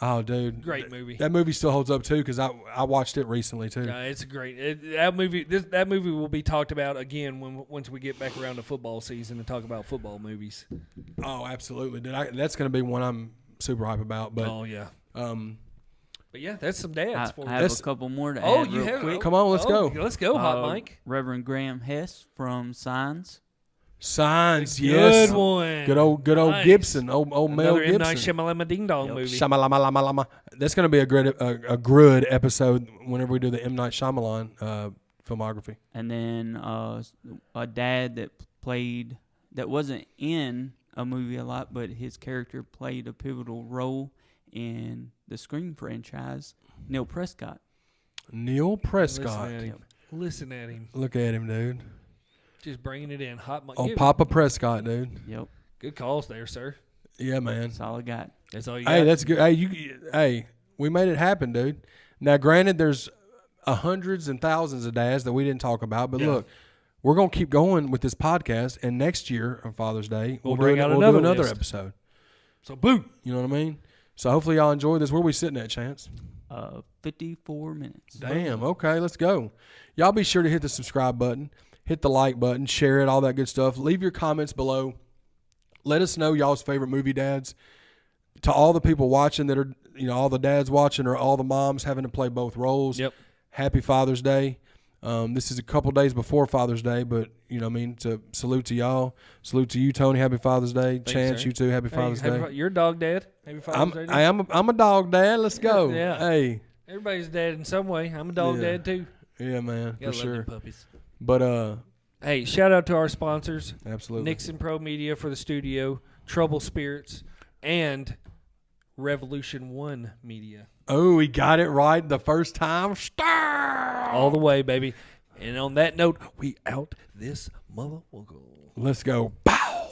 Oh, dude, Great movie. That movie still holds up too because I watched it recently too. It's a great that movie. That movie will be talked about again once we get back around to football season and talk about football movies. Oh, absolutely, dude. That's going to be one I'm super hype about. But Oh yeah. um, But yeah, that's some dads for I me. have That's- a couple more to Oh, add you real have quick. come on, let's go. Let's go, Hot Mike. Reverend Graham Hess from Signs. Signs, Good yes, one. good old Nice. Gibson, old Mel Another M. Night Gibson. Shyamalan Ding Dong Yep. movie. Shamalama. That's going to be a good episode whenever we do the M. Night Shyamalan filmography. And then a dad that wasn't in a movie a lot, but his character played a pivotal role in the Scream franchise, Neil Prescott. Neil Prescott. Listen at him. Look at him, dude. Just bringing it in. Hot Mike. Oh, Papa Prescott, dude. Yep, Good calls there, sir. Yeah, man. that's all I got. That's all you got. Hey, that's good. Hey, we made it happen, dude. Now, granted, there's hundreds and thousands of dads that we didn't talk about, but Yeah. look, we're gonna keep going with this podcast, and next year on Father's Day, We'll do bring out do another another list. episode. So, boo. You know what I mean? So, hopefully, y'all enjoy this. Where we sitting at, Chance? 54 minutes. Damn. Okay, let's go. Y'all be sure to hit the subscribe button, hit the like button, share it, all that good stuff. Leave your comments below. Let us know y'all's favorite movie dads. To all the people watching that are, all the dads watching or all the moms having to play both roles. Yep. Happy Father's Day. This is a couple days before Father's Day, but, to salute to y'all. Salute to you, Tony. Happy Father's Day. Thanks, Chance, sir. you too. Happy Father's Day. You're a dog dad. Happy Father's Day. I'm a dog dad. Let's go. Yeah. Hey. Everybody's dad in some way. I'm a dog dad too. Yeah, man. Gotta for love sure. them puppies. But Hey, shout out to our sponsors. absolutely. Nixon Pro Media for the studio, Trouble Spirits, and Revolution One Media. Oh, we got it right the first time. Star. All the way, baby. And on that note, we out this motherfucker. Let's go. Bow.